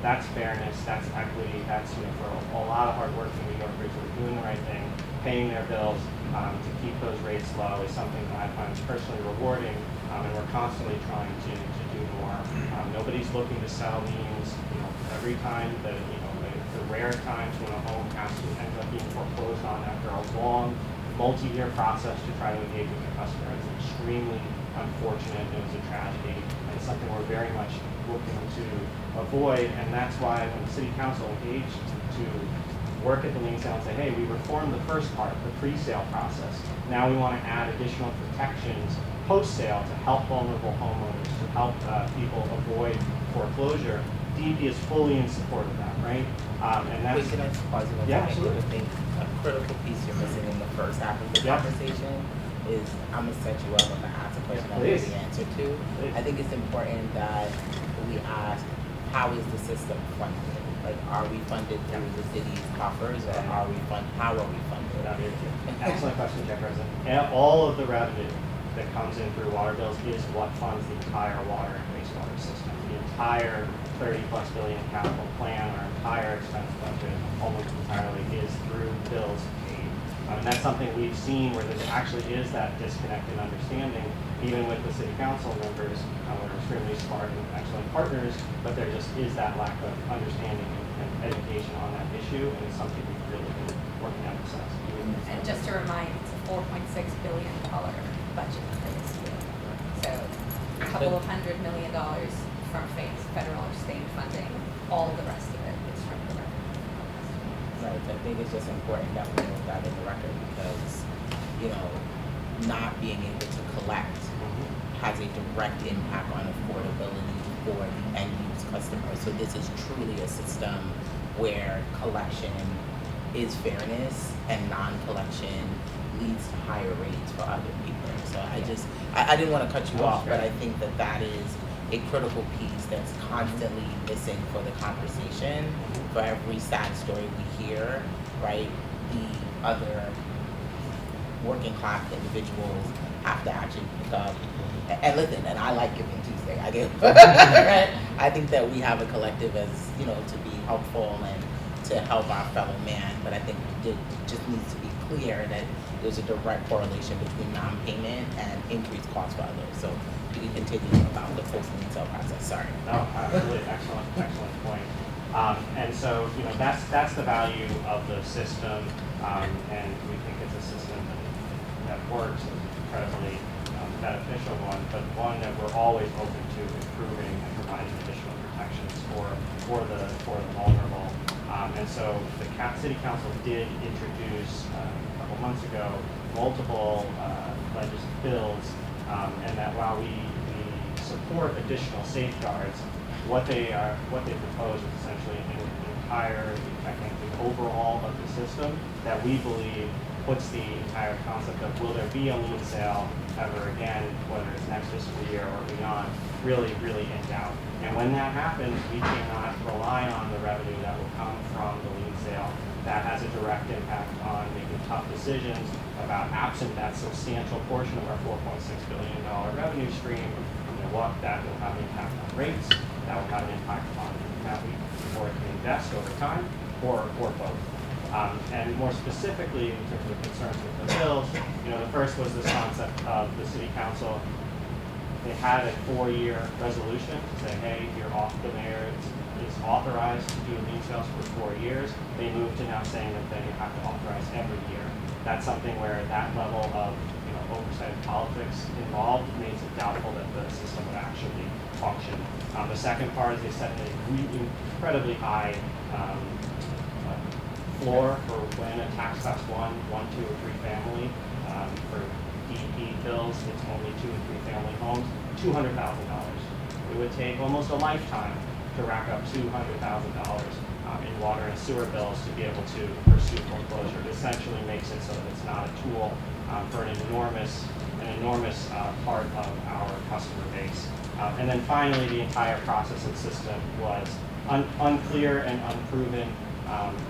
That's fairness, that's equity, that's, you know, for a lot of hardworking New Yorkers who are doing the right thing, paying their bills, to keep those rates low is something that I find personally rewarding, and we're constantly trying to do more. Nobody's looking to sell liens, you know, every time that, you know, the rare times when a home has to end up being foreclosed on after a long, multi-year process to try to engage with the customer is extremely unfortunate, and it's a tragedy, and it's something we're very much looking to avoid, and that's why when the city council engaged to work at the lien sale and say, hey, we reformed the first part, the pre-sale process. Now we want to add additional protections post-sale to help vulnerable homeowners, to help people avoid foreclosure. DEP is fully in support of that, right? And that's... Wait, can I just pause you? Yeah, I absolutely. think a critical piece you're missing in the first half of the Yeah. conversation is, I'm gonna set you up if I ask a question I know Please. the answer to. Please. I think it's important that we ask, how is the system funded? Like, are we funded through the city's coffers, or how are we funded? Excellent question, Chair President. And all of the revenue that comes in through water bills is what funds the entire water and wastewater system. The entire 30+ billion capital plan, our entire expense budget, almost entirely is through bills paid. And that's something we've seen where there actually is that disconnect in understanding, even with the city council members, we're extremely smart and excellent partners, but there just is that lack of understanding and education on that issue, and it's something we've really been working to emphasize. And just to remind, it's a $4.6 billion budget for this year. So a couple of $100 million from federal or state funding, all the rest of it is from the revenue. Right, so I think it's just important that we know that in the record, because, you know, not being able to collect has a direct impact on affordability for the end-use customer. So this is truly a system where collection is fairness and non-collection leads to higher rates for other people. So I didn't want to cut you off, but I think that that is a critical piece that's constantly missing for the conversation. For every sad story we hear, right, the other working class individuals have to actually pick up. And listen, and I like Giving Tuesday, I do. Right? I think that we have a collective as, you know, to be helpful and to help our fellow man, but I think it just needs to be clear that there's a direct correlation between non-payment and increased costs for others. So you can continue about the post-lien sale process, sorry. No, absolutely, excellent point. And so, you know, that's the value of the system, and we think it's a system that works, is incredibly beneficial one, but one that we're always open to improving and providing additional protections for the vulnerable. And so the City Council did introduce a couple months ago multiple legislative bills, and that while we support additional safeguards, what they propose is essentially an entire, technically, overhaul of the system that we believe puts the entire concept of will there be a lien sale ever again, whether it's next fiscal year or beyond, really in doubt. And when that happens, we cannot rely on the revenue that will come from the lien sale. That has a direct impact on making tough decisions about, absent that substantial portion of our $4.6 billion revenue stream, what that will have an impact on rates, that will have an impact on how we afford to invest over time, or both. And more specifically, in terms of concerns with the bills, you know, the first was this concept of the city council. They had a 4-year resolution to say, hey, you're off, the mayor is authorized to do lien sales for 4 years. They moved to now saying that they have to authorize every year. That's something where that level of, you know, oversight of politics involved makes it doubtful that the system would actually function. The second part is they set an incredibly high floor for when a tax class 1, 2, or 3 family. For DEP bills, it's only 2 and 3 family homes, $200,000. It would take almost a lifetime to rack up $200,000 in water and sewer bills to be able to pursue foreclosure. It essentially makes it so that it's not a tool for an enormous part of our customer base. And then finally, the entire process and system was unclear and unproven.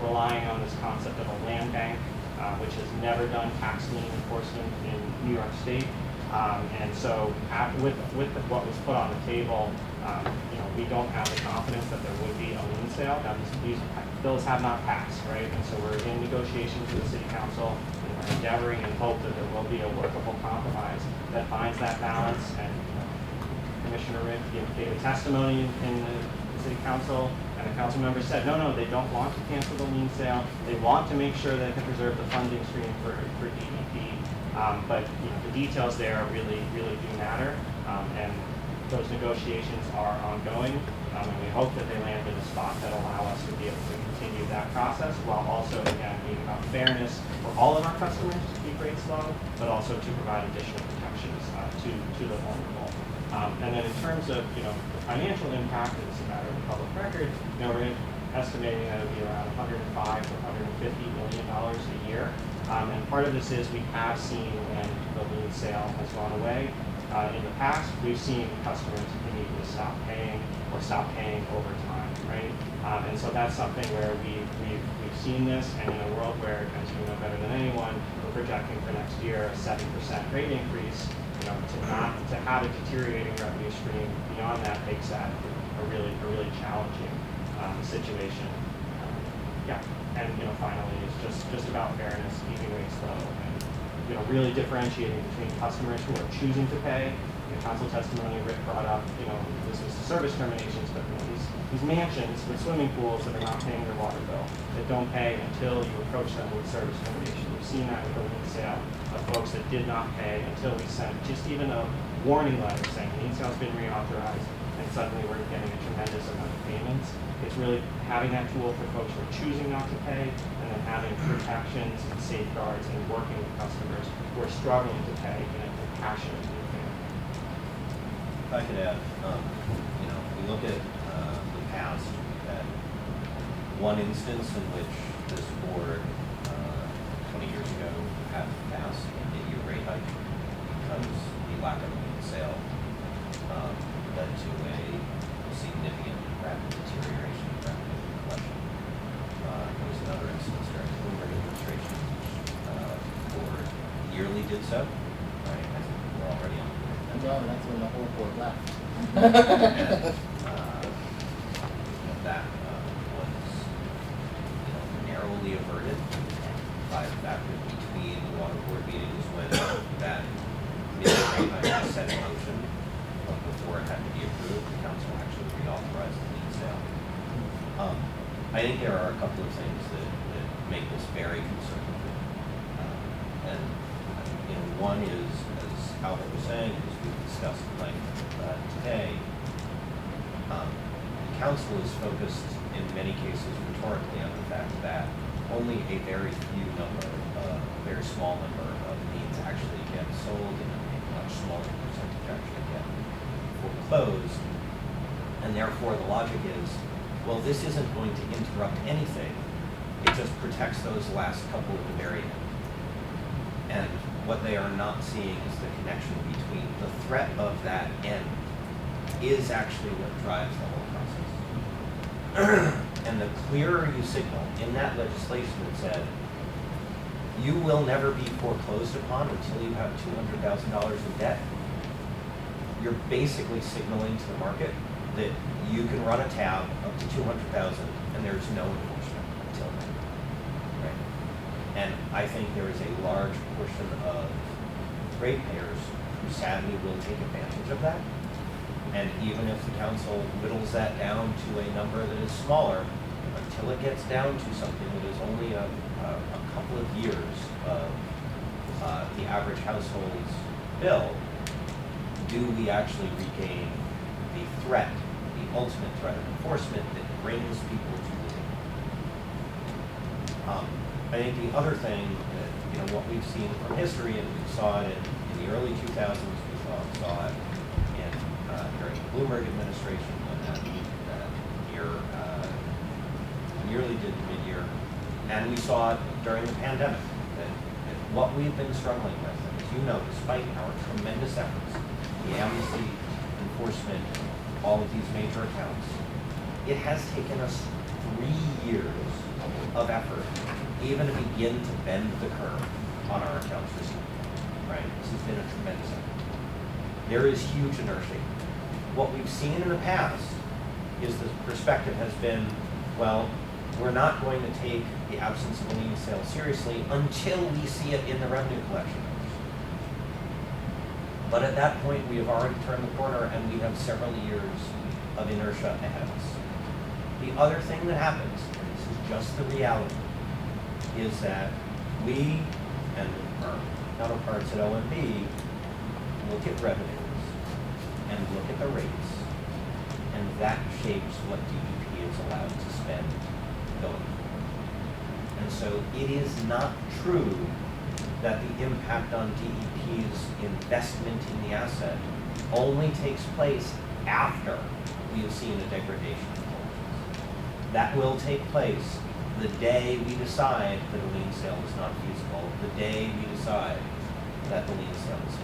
relying on this concept of a land bank, which has never done tax lien enforcement in New York State. And so with what was put on the table, we don't have the confidence that there would be a lien sale. Now, these bills have not passed, right? And so we're in negotiations with the city council, and we're endeavoring and hope that there will be a workable compromise that finds that balance. And Commissioner Rick gave a testimony in the city council, and the council members said, no, they don't want to cancel the lien sale. They want to make sure they can preserve the funding stream for DEP. But the details there really do matter, and those negotiations are ongoing, and we hope that they land in a spot that allow us to be able to continue that process while also, again, being about fairness for all of our customers to keep rates low, but also to provide additional protections to the vulnerable. And then in terms of the financial impact, it's a matter of public record. We're estimating that it would be around $105 to $150 million a year. And part of this is we have seen when the lien sale has gone away. In the past, we've seen customers immediately stop paying over time, right? And so that's something where we've seen this, and in a world where, as you know better than anyone, we're projecting for next year a 7% rate increase. To have a deteriorating revenue stream beyond that makes that a really challenging situation. And finally, it's just about fairness, keeping rates low, and really differentiating between customers who are choosing to pay. In council testimony, Rick brought up, this was service terminations, but these mansions with swimming pools that are not paying their water bill, that don't pay until you approach them with service termination. We've seen that with the lien sale of folks that did not pay until we sent just even a warning letter saying lien sale's been reauthorized, and suddenly we're getting a tremendous amount of payments. It's really having that tool for folks who are choosing not to pay, and then having protections and safeguards and working with customers who are struggling to pay in a compassionate way. If I could add, we look at the past, we've had one instance in which this board 20 years ago had passed a mid-year rate hike because the lack of a lien sale led to a significant rapid deterioration of revenue collection. There was another instance during the Bloomberg administration, which board yearly did so. Right? I think we're already on board. No, that's when the whole board left. And, that was narrowly averted by the fact that between the water board meetings when that mid-rate hike was set in motion, before it had to be approved, the council actually reauthorized the lien sale. I think there are a couple of things that make this very concerning. And one is, as Albert was saying, as we've discussed at length today, the council is focused in many cases rhetorically on the fact that only a very small number of liens actually get sold, and a much smaller percentage actually get foreclosed. And therefore the logic is, well, this isn't going to interrupt anything. It just protects those last couple at the very end. And what they are not seeing is the connection between the threat of that end is actually what drives the whole process. And the clearer you signal in that legislation that said, you will never be foreclosed upon until you have $200,000 in debt, you're basically signaling to the market that you can run a tab up to $200,000 and there's no enforcement until then. Right? And I think there is a large portion of ratepayers who sadly will take advantage of that. And even if the council whittles that down to a number that is smaller, until it gets down to something that is only a couple of years of the average household's bill, do we actually regain the threat, the ultimate threat of enforcement that brings people to the table? I think the other thing that, what we've seen from history, and we saw it in the early 2000s, we saw it during the Bloomberg administration when that year nearly did mid-year, and we saw it during the pandemic, that what we've been struggling with, and as you know, despite our tremendous efforts, the amnesty, enforcement, all of these major accounts, it has taken us 3 years of effort even to begin to bend the curve on our accounts receivable, right? This has been a tremendous effort. There is huge inertia. What we've seen in the past is the perspective has been, well, we're not going to take the absence of a lien sale seriously until we see it in the revenue collection numbers. But at that point, we have already turned the corner and we have several years of inertia ahead of us. The other thing that happens, and this is just the reality, is that we and our counterparts at OMB look at revenues and look at the rates, and that shapes what DEP is allowed to spend going forward. And so it is not true that the impact on DEP's investment in the asset only takes place after we have seen a degradation of collections. That will take place the day we decide that a lien sale is not feasible, the day we decide that the lien sale is in.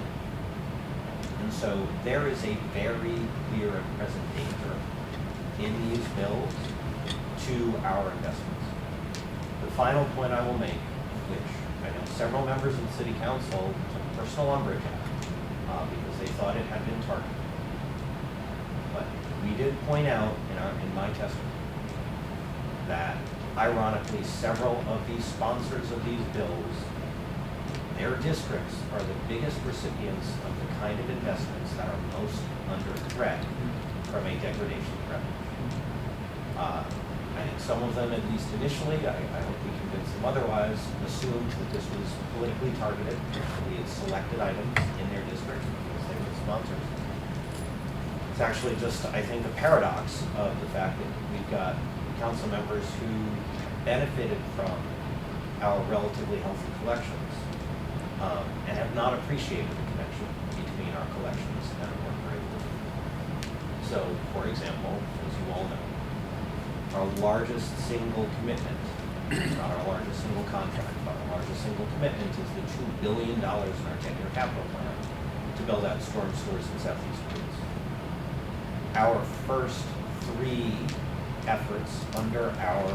And so there is a very clear and present danger in these bills to our investments. The final point I will make, which I know several members of the City Council took personal umbrage at because they thought it had been targeted. But we did point out in my testimony that ironically several of these sponsors of these bills, their districts are the biggest recipients of the kind of investments that are most under threat from a degradation of revenue. I think some of them, at least initially, I hope we convince them otherwise, assumed that this was politically targeted. We had selected items in their districts because they were the sponsors. It's actually just, I think, a paradox of the fact that we've got council members who benefited from our relatively healthy collections and have not appreciated the connection between our collections and what we're able to do. So, for example, as you all know, our largest single commitment, not our largest single contract, but our largest single commitment is the $2 billion in our 10-year capital plan to build out storm sewers in Southeast Queens. Our first 3 efforts under our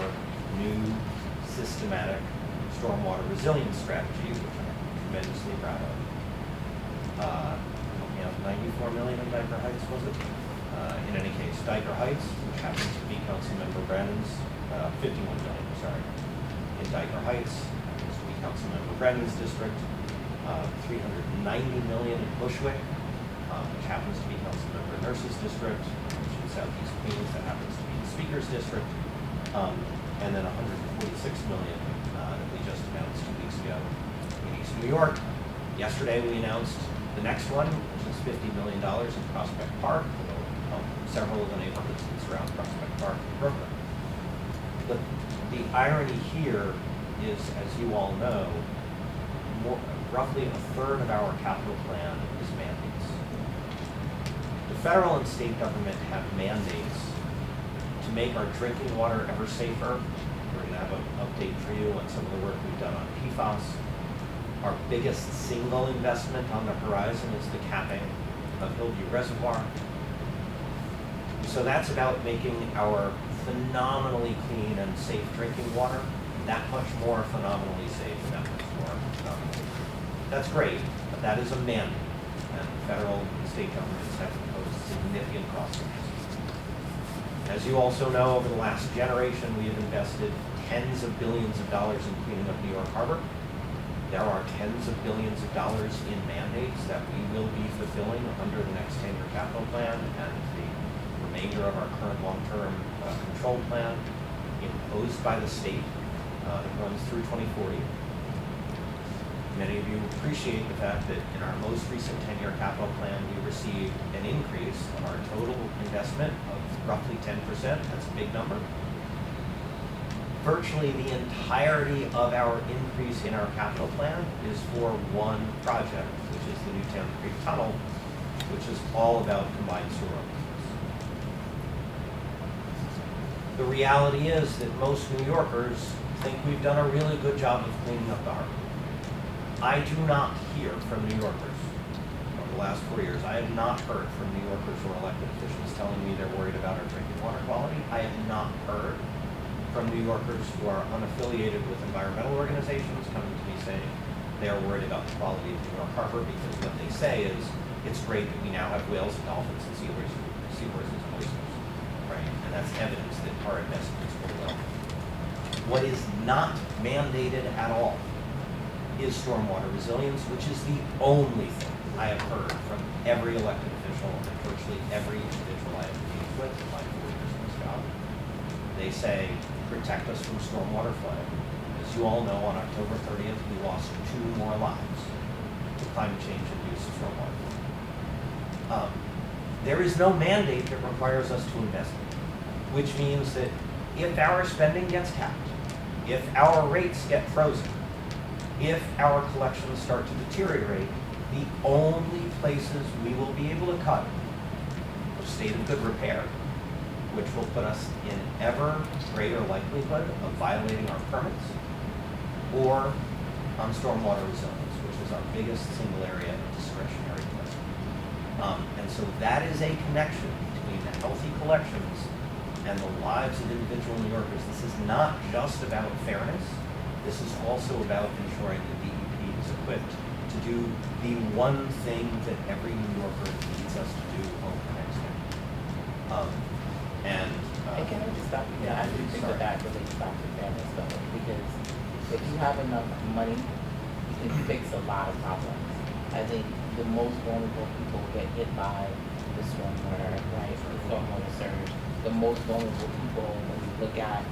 new systematic stormwater resilience strategy, which I'm tremendously proud of. We have $94 million in Diker Heights, was it? In any case, Diker Heights, which happens to be Councilmember Brennan's, $51 million, sorry. In Diker Heights, happens to be Councilmember Brennan's district. $390 million in Bushwick, which happens to be Councilmember Nurse's district, which is Southeast Queens, that happens to be the Speaker's district. And then $146 million that we just announced 2 weeks ago in East New York. Yesterday we announced the next one, which is $50 million in Prospect Park. Several of the neighborhoods that surround Prospect Park in Brooklyn. But the irony here is, as you all know, roughly a third of our capital plan is mandates. The federal and state government have mandates to make our drinking water ever safer. We're going to have an update for you on some of the work we've done on PFAS. Our biggest single investment on the horizon is the capping of Hillview Reservoir. So that's about making our phenomenally clean and safe drinking water that much more phenomenally safe and that much more phenomenally. That's great, but that is a mandate, and federal and state governments have imposed significant costs. As you also know, over the last generation, we have invested tens of billions of dollars in cleaning up New York Harbor. There are tens of billions of dollars in mandates that we will be fulfilling under the next 10-year capital plan and the remainder of our current long-term control plan imposed by the state that runs through 2040. Many of you appreciate the fact that in our most recent 10-year capital plan, we received an increase of our total investment of roughly 10%. That's a big number. Virtually the entirety of our increase in our capital plan is for one project, which is the Newtown Creek Tunnel, which is all about combined sewer improvements. The reality is that most New Yorkers think we've done a really good job of cleaning up the harbor. I do not hear from New Yorkers over the last 4 years. I have not heard from New Yorkers or elected officials telling me they're worried about our drinking water quality. I have not heard from New Yorkers who are unaffiliated with environmental organizations coming to me saying they are worried about the quality of New York Harbor because what they say is it's great that we now have whales and dolphins and seahorses and oysters, right? And that's evidence that our investments were well. What is not mandated at all is stormwater resilience, which is the only thing I have heard from every elected official and virtually every individual I have engaged with in my 4 years in this job. They say, protect us from stormwater flooding. As you all know, on October 30th, we lost 2 more lives to climate change-induced stormwater flooding. There is no mandate that requires us to invest in it, which means that if our spending gets capped, if our rates get frozen, if our collections start to deteriorate, the only places we will be able to cut are state of good repair, which will put us in ever greater likelihood of violating our permits, or on stormwater resilience, which is our biggest single area of discretionary investment. And so that is a connection between the healthy collections and the lives of individual New Yorkers. This is not just about fairness. This is also about ensuring that DEP is equipped to do the one thing that every New Yorker needs us to do over the next decade. And can I just stop you? Yeah, I do think that relates back to fairness though, because if you have enough money, you can fix a lot of problems. I think the most vulnerable people get hit by the stormwater, right, the stormwater surge. The most vulnerable people, when you look at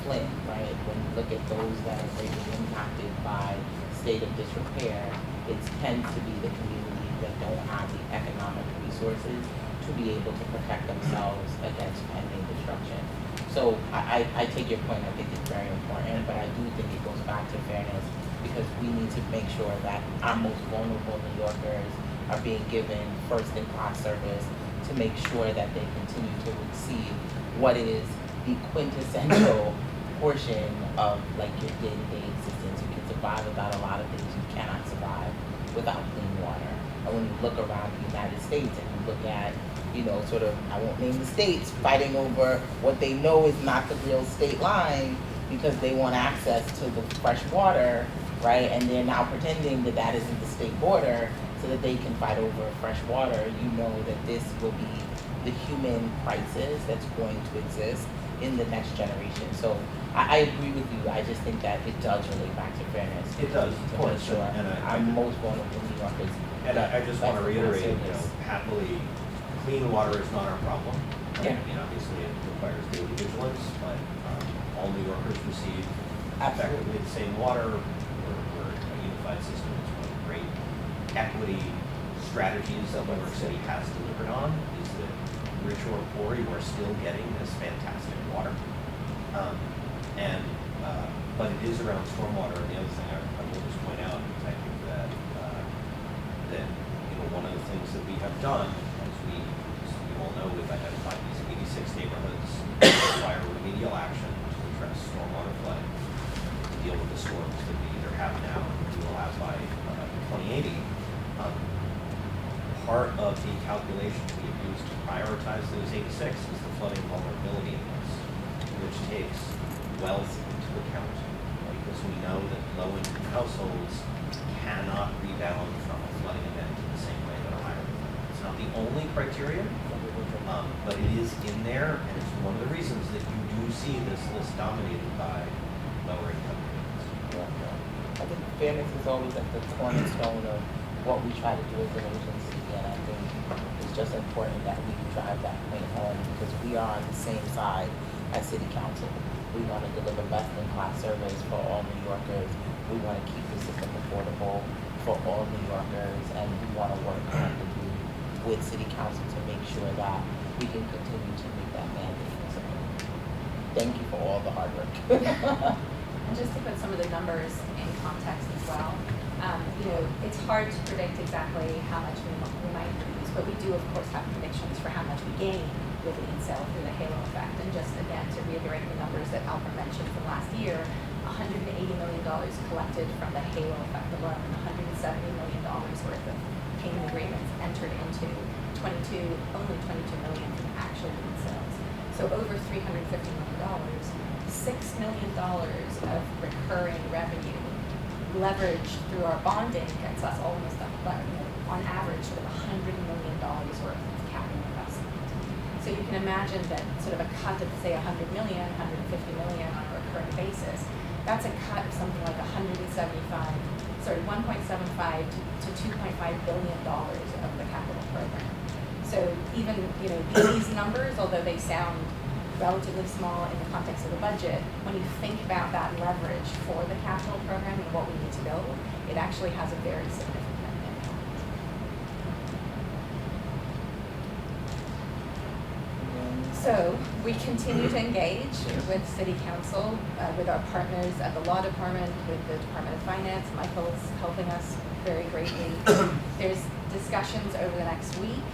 Flint, right, when you look at those that are greatly impacted by state of disrepair, it tends to be the communities that don't have the economic resources to be able to protect themselves against pending destruction. So I take your point, I think it's very important, but I do think it goes back to fairness because we need to make sure that our most vulnerable New Yorkers are being given first-in-class service to make sure that they continue to receive what is the quintessential portion of like your day-to-day existence. You can survive without a lot of things. You cannot survive without clean water. And when you look around the United States and you look at, you know, sort of, I won't name the states, fighting over what they know is not the real state line because they want access to the fresh water, right? And they're now pretending that that isn't the state border so that they can fight over fresh water. You know that this will be the human crisis that's going to exist in the next generation. So I agree with you. I just think that it does relate back to fairness. It does, of To course. make sure And our most vulnerable New Yorkers. And I just want to That's reiterate, the you know, service. happily, clean water is not our problem. Yeah. I mean, obviously it requires daily vigilance, but all New Yorkers receive effectively the same water. We're a unified system. It's one of the great equity strategies that New York City has delivered on is that rich or poor, you are still getting this fantastic water. But it is around stormwater. And the other thing I will just point out is I think that that you know one of the things that we have done, as you all know, we've identified these 86 neighborhoods that require remedial action to address stormwater flooding, to deal with the storms that we either have now or we will have by 2080. Part of the calculation we have used to prioritize those 86 is the flooding vulnerability index, which takes wealth into account, because we know that low-income households cannot rebound from a flooding event in the same way that a higher income. It's not the only criteria, but it is in there, and it's one of the reasons that you do see this list dominated by lower-income communities. I think fairness is always at the cornerstone of what we try to do as an agency, and I think it's just important that we drive that point home because we are on the same side as City Council. We want to deliver best-in-class service for all New Yorkers. We want to keep the system affordable for all New Yorkers, and we want to work collectively with City Council to make sure that we can continue to meet that mandate. So, thank you for all the hard work. And just to put some of the numbers in context as well, you know, it's hard to predict exactly how much we might lose, but we do, of course, have predictions for how much we gain with lean sale through the halo effect. And just again, to reiterate the numbers that Albert mentioned from last year, $180 million collected from the halo effect alone, and $170 million worth of payment agreements entered into only 22 million from actual lean sales. So So over $350 million, $6 million of recurring revenue leveraged through our bonding gets us almost on average sort of $100 million worth of capital investment. So you can imagine that sort of a cut of say 100 million, 150 million on a recurring basis, that's a cut of something like 1.75 to $2.5 billion of the capital program. So even, these numbers, although they sound relatively small in the context of the budget, when you think about that leverage for the capital program and what we need to build, it actually has a very significant impact. So we continue to engage with City Council, with our partners at the Law Department, with the Department of Finance. Michael's helping us very greatly. There's discussions over the next week.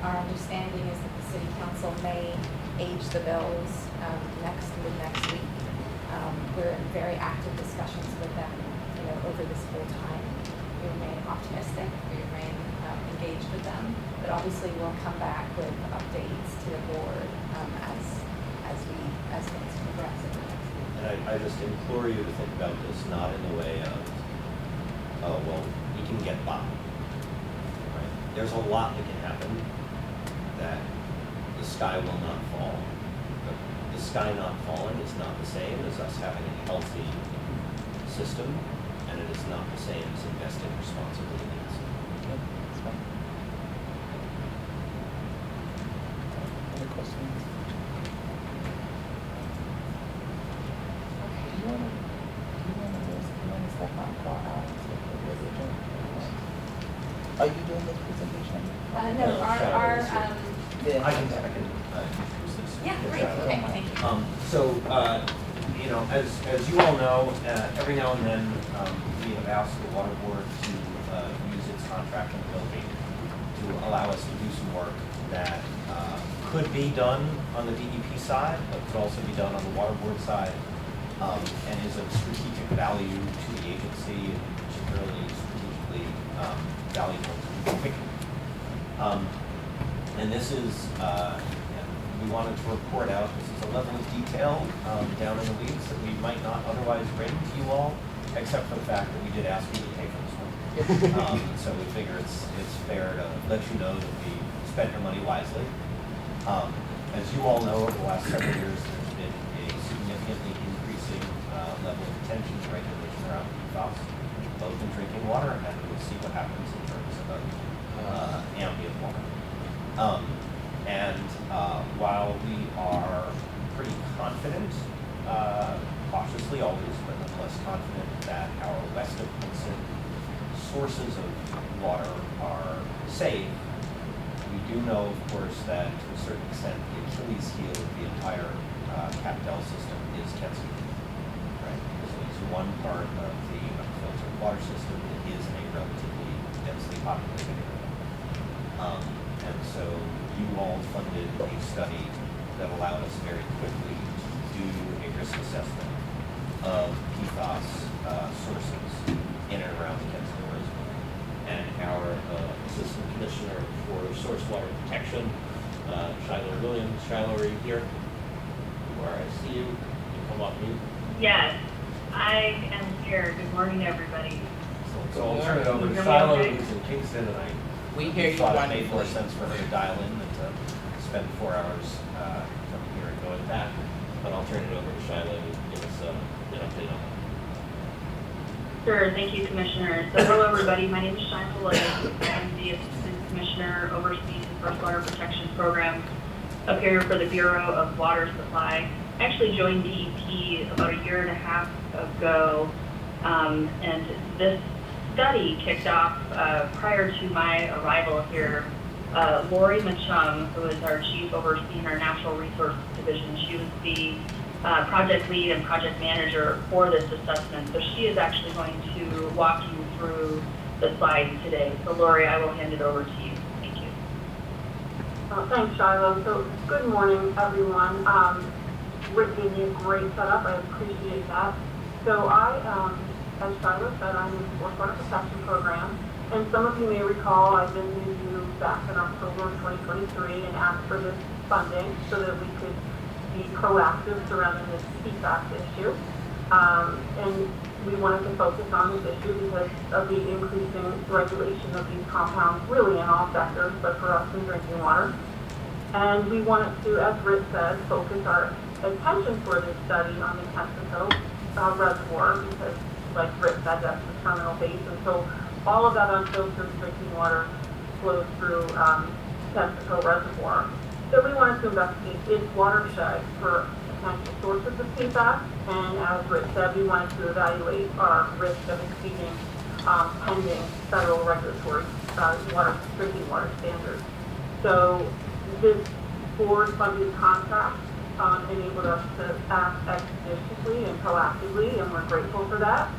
Our understanding is that the City Council may age the bills next week. We're in very active discussions with them, over this whole time. We remain optimistic. We remain engaged with them, but obviously we'll come back with updates to the board as things progress over the next week. And I just implore you to think about this not in the way of, oh, well, we can get by. Right? There's a lot that can happen that the sky will not fall. But the sky not falling is not the same as us having a healthy system, and it is not the same as investing responsibly in it. Okay, that's fine. Other questions? Okay, you wanna step on call out and take the position? Are you doing this presentation? No, our Yeah. I can use this. yeah, great, okay, thank you. So, as you all know, every now and then, we have asked the water board to use its contracting ability to allow us to do some work that could be done on the DEP side, but could also be done on the water board side, and is of strategic value to the agency, and particularly strategically valuable to the community. And this is, we wanted to report out, this is a level of detail down in the weeds that we might not otherwise bring to you all, except for the fact that we did ask you to pay for this one. So we figure it's fair to let you know that we spent your money wisely. As you all know, over the last several years, there's been a significantly increasing level of attention to regulation around PFAS, both in drinking water, and we'll see what happens in terms of ambient water. While we are pretty confident, cautiously always, but nonetheless confident, that our west of Hudson sources of water are safe, we do know, of course, that to a certain extent the Achilles heel of the entire CapDel system is Kensington, right? Because it is one part of the unfiltered water system that is in a relatively densely populated area. And so you all funded a study that allowed us very quickly to do a risk assessment of PFAS sources in and around the Kensington Reservoir. And our Assistant Commissioner for Source Water Protection, Shiloh Williams. Shiloh, are you here? You are. I see you. You come off mute. Yes, I am here. Good morning, everybody. So I'll turn it over to Can you hear me Shiloh, okay? who's in Kingston, and I We hear you thought it made more wonderfully. sense for her to dial in than to spend 4 hours coming here and going back. But I'll turn it over to Shiloh to give us an update on that. Sure, thank you, Commissioner. So hello, everybody. My name is Shiloh Williams. I'm the Assistant Commissioner overseeing the First Water Protection Program up here for the Bureau of Water Supply. I actually joined DEP about 1.5 years ago, and this study kicked off prior to my arrival here. Lori Machum, who is our chief overseeing our natural resources division, she was the project lead and project manager for this assessment. So she is actually going to walk you through the slides today. So Lori, I will hand it over to you. Thank you. Thanks, Shiloh. So good morning, everyone. Rick gave me a great setup. I appreciate that. So as Shiloh said, I'm in the Forest Water Protection Program. And some of you may recall I visited you back in October of 2023 and asked for this funding so that we could be proactive surrounding this PFAS issue. And we wanted to focus on this issue because of the increasing regulation of these compounds really in all sectors, but for us in drinking water. And we wanted to, as Rich said, focus our attention for this study on the Kensico reservoir because, like Rich said, that's the terminal basin. So all of that unfiltered drinking water flows through Kensico reservoir. So we wanted to investigate its watershed for potential sources of PFAS, and as Rich said, we wanted to evaluate our risk of exceeding pending federal regulatory drinking water standards. So this board-funded contract enabled us to act expeditiously and proactively, and we're grateful for that.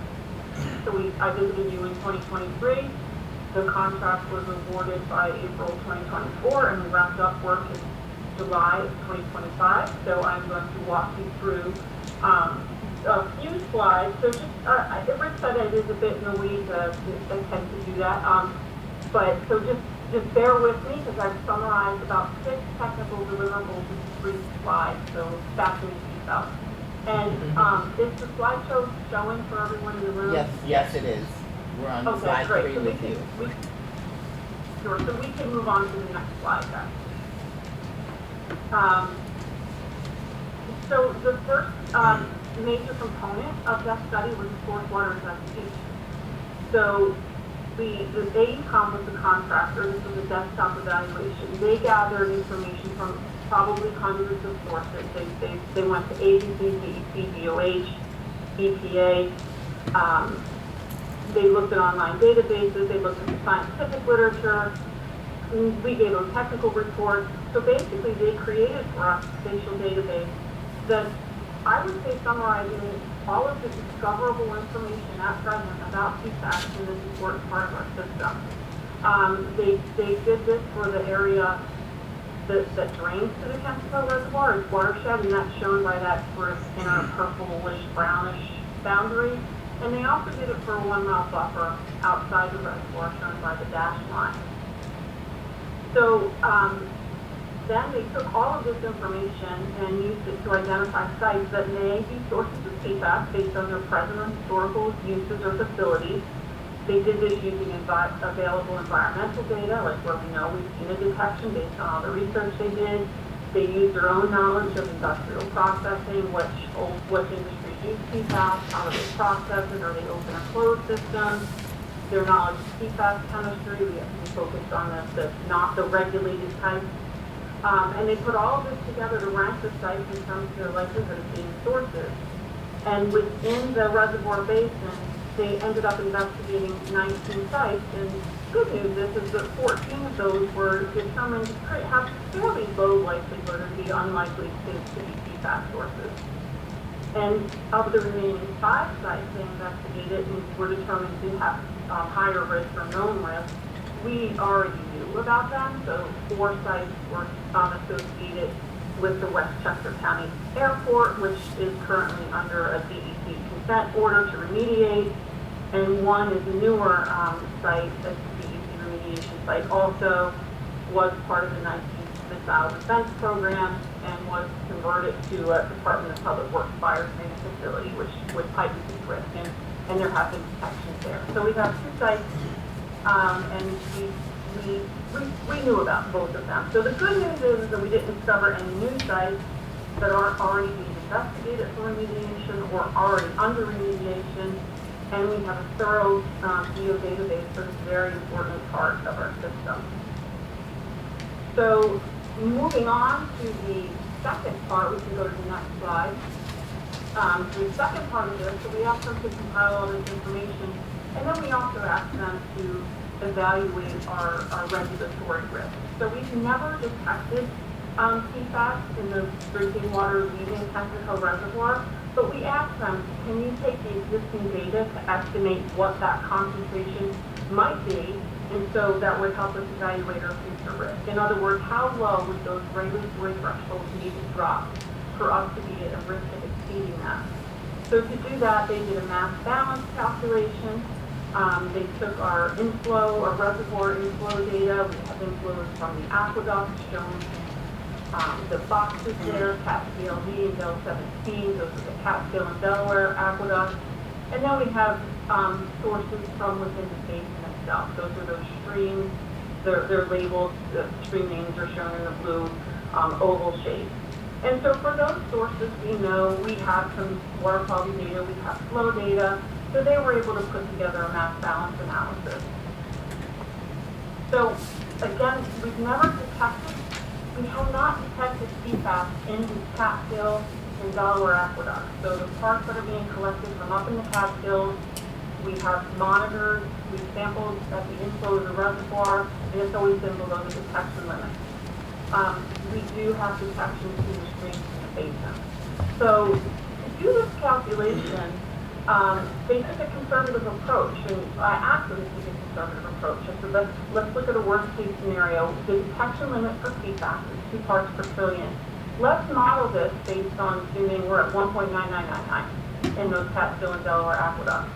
So I visited you in 2023. The contract was awarded by April 2024, and we wrapped up work in July of 2025. So I'm going to walk you through a few slides. So just, Rich said it is a bit in the weeds. I tend to do that. But so just bear with me because I've summarized about 6 technical deliverables in 3 slides. So fasten your seatbelts. And is the slideshow showing for everyone in the room? Yes, it is. We're on slide 3 with you. Sure, so we can move on to the next slide then. So the first major component of that study was the source water investigation. So the AECOM was the contractor. This was a desktop evaluation. They gathered information from probably hundreds of sources. They went to agencies, DEC, DOH, EPA. They looked at online databases. They looked at the scientific literature. We gave them technical reports. So basically, they created for us a spatial database that I would say summarizing all of the discoverable information at present about PFAS in this important part of our system. They did this for the area that drains to the Kensico Reservoir, its watershed, and that's shown by that sort of inner purplish, brownish boundary. And they also did it for a 1 mile buffer outside the reservoir, shown by the dashed line. So then they took all of this information and used it to identify sites that may be sources of PFAS based on their present or historical uses or facilities. They did this using available environmental data, like where we know we've seen a detection based on all the research they did. They used their own knowledge of industrial processing, which industries use PFAS, how do they process it, are they open or closed systems, their knowledge of PFAS chemistry. We focused on not the regulated types. And they put all of this together to rank the sites in terms of their likelihood of being sources. And within the reservoir basin, they ended up investigating 19 sites. And good news is that 14 of those were determined to have fairly low likelihood or be unlikely to be PFAS sources. And of the remaining 5 sites they investigated and were determined to have higher risk or known risk, we already knew about them. So 4 sites were associated with the Westchester County Airport, which is currently under a DEC consent order to remediate. And 1 is a newer site, that's the DEC remediation site, also was part of the 19th Missile Defense Program and was converted to a Department of Public Works fire training facility, which would heighten its risk, and there have been detections there. So we have 2 sites, and we knew about both of them. So the good news is that we didn't discover any new sites that aren't already being investigated for remediation or already under remediation, and we have a thorough geodatabase for this very important part of our system. So moving on to the second part, we can go to the next slide. The second part of this, so we asked them to compile all this information, and then we also asked them to evaluate our regulatory risk. So we've never detected PFAS in the drinking water leaving Kensico Reservoir, but we asked them, can you take the existing data to estimate what that concentration might be, and so that would help us evaluate our future risk. In other words, how low would those regulatory thresholds need to drop for us to be at a risk of exceeding that? So to do that, they did a mass balance calculation. They took our reservoir inflow data. We have inflows from the aqueducts shown The boxes there, Catskill D and Del 17, those are the Catskill and Delaware aqueducts. And then we have sources from within the basin itself. Those are those streams. They're labeled, the stream names are shown in the blue oval shape. And so for those sources, we know we have some water quality data, we have flow data, so they were able to put together a mass balance analysis. So again, we've never detected, we have not detected PFAS in the Catskill and Delaware aqueducts. So the parts that are being collected from up in the Catskills, we have monitored, we sampled at the inflow of the reservoir, and it's always been below the detection limit. We do have detection to the streams in the basin. So to do this calculation, they took a conservative approach, and I asked them to take a conservative approach. I said, let's look at a worst case scenario. The detection limit for PFAS is 2 parts per trillion. Let's model this based on assuming we're at 1.9999 in those Catskill and Delaware aqueducts.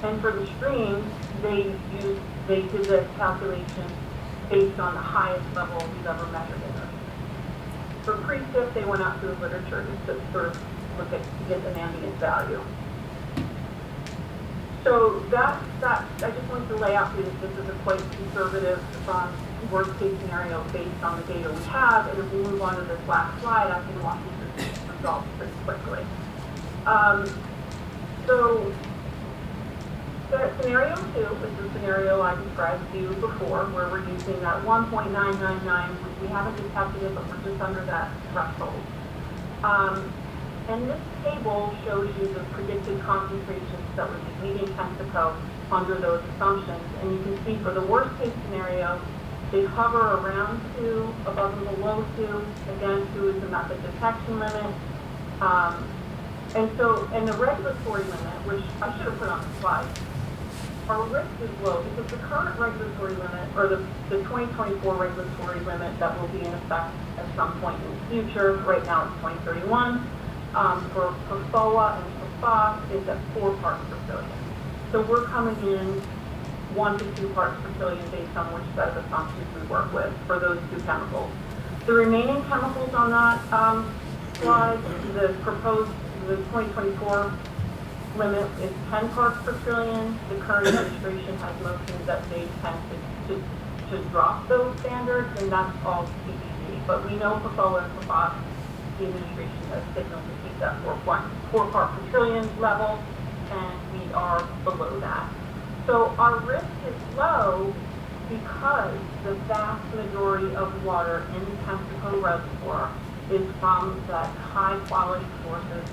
And for the streams, they did the calculation based on the highest level we've ever measured in those. For pre-tip, they went out to the literature to sort of look at, to get an ambient value. So I just wanted to lay out for you that this is a quite conservative worst case scenario based on the data we have. And if we move on to this last slide, I can walk you through the results pretty quickly. So scenario 2 is the scenario I described to you before, where we're using that 1.999, which we haven't detected it, but we're just under that threshold. And this table shows you the predicted concentrations that would be leaving Texaco under those assumptions. And you can see for the worst case scenario, they hover around 2, above and below 2. Again, 2 is the method detection limit. And the regulatory limit, which I should have put on the slide, our risk is low because the current regulatory limit, or the 2024 regulatory limit that will be in effect at some point in the future, right now it's 2031, for FOA and for FOS is at 4 parts per trillion. So we're coming in 1 to 2 parts per trillion based on which set of assumptions we work with for those 2 chemicals. The remaining chemicals on that slide, the 2024 limit is 10 parts per trillion. The current administration has motions that they tend to drop those standards, and that's all TBD. But we know for FOA and for FOS, the administration has signaled to keep that 4 part per trillion level, and we are below that. So our risk is low because the vast majority of water in the Texaco Reservoir is from that high quality sources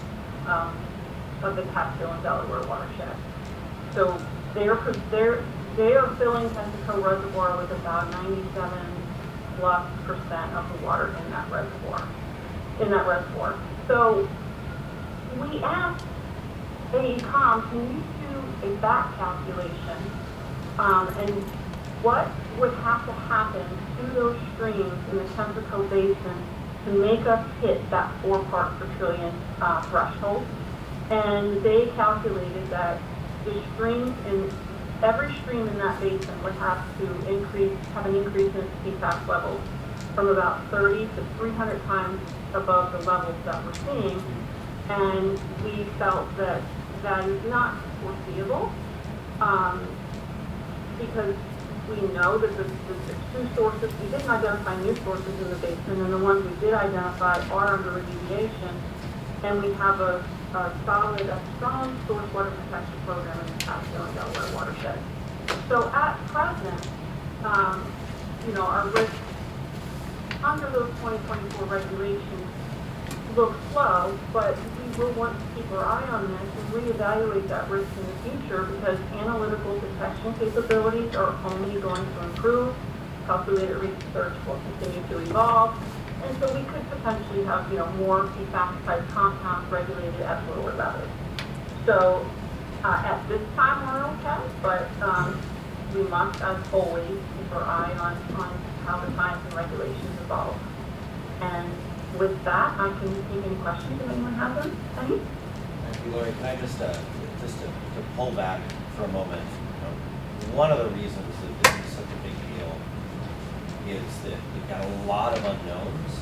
of the Catskill and Delaware watershed. So they are filling Texaco Reservoir with about 97+% of the water in that reservoir. So we asked AECOM, can you do a back calculation and what would have to happen to those streams in the Texaco Basin to make us hit that 4 parts per trillion threshold? And they calculated that the streams in every stream in that basin would have to have an increase in its PFAS levels from about 30 to 300 times above the levels that we're seeing. And we felt that that is not foreseeable because we know that the 2 sources, we didn't identify new sources in the basin, and the ones we did identify are under remediation, and we have a strong source water protection program in the Catskill and Delaware watershed. So at present, our risk under those 2024 regulations looks low, but we will want to keep our eye on this and reevaluate that risk in the future because analytical detection capabilities are only going to improve. Calculated research will continue to evolve. And so we could potentially have, more PFAS-type compounds regulated at lower levels. So at this time, we're okay, but we must, as always, keep our eye on how the science and regulations evolve. And with that, I can take any questions if anyone has them. Any? Thank you, Lori. Can I just to pull back for a moment? One of the reasons that this is such a big deal is that we've got a lot of unknowns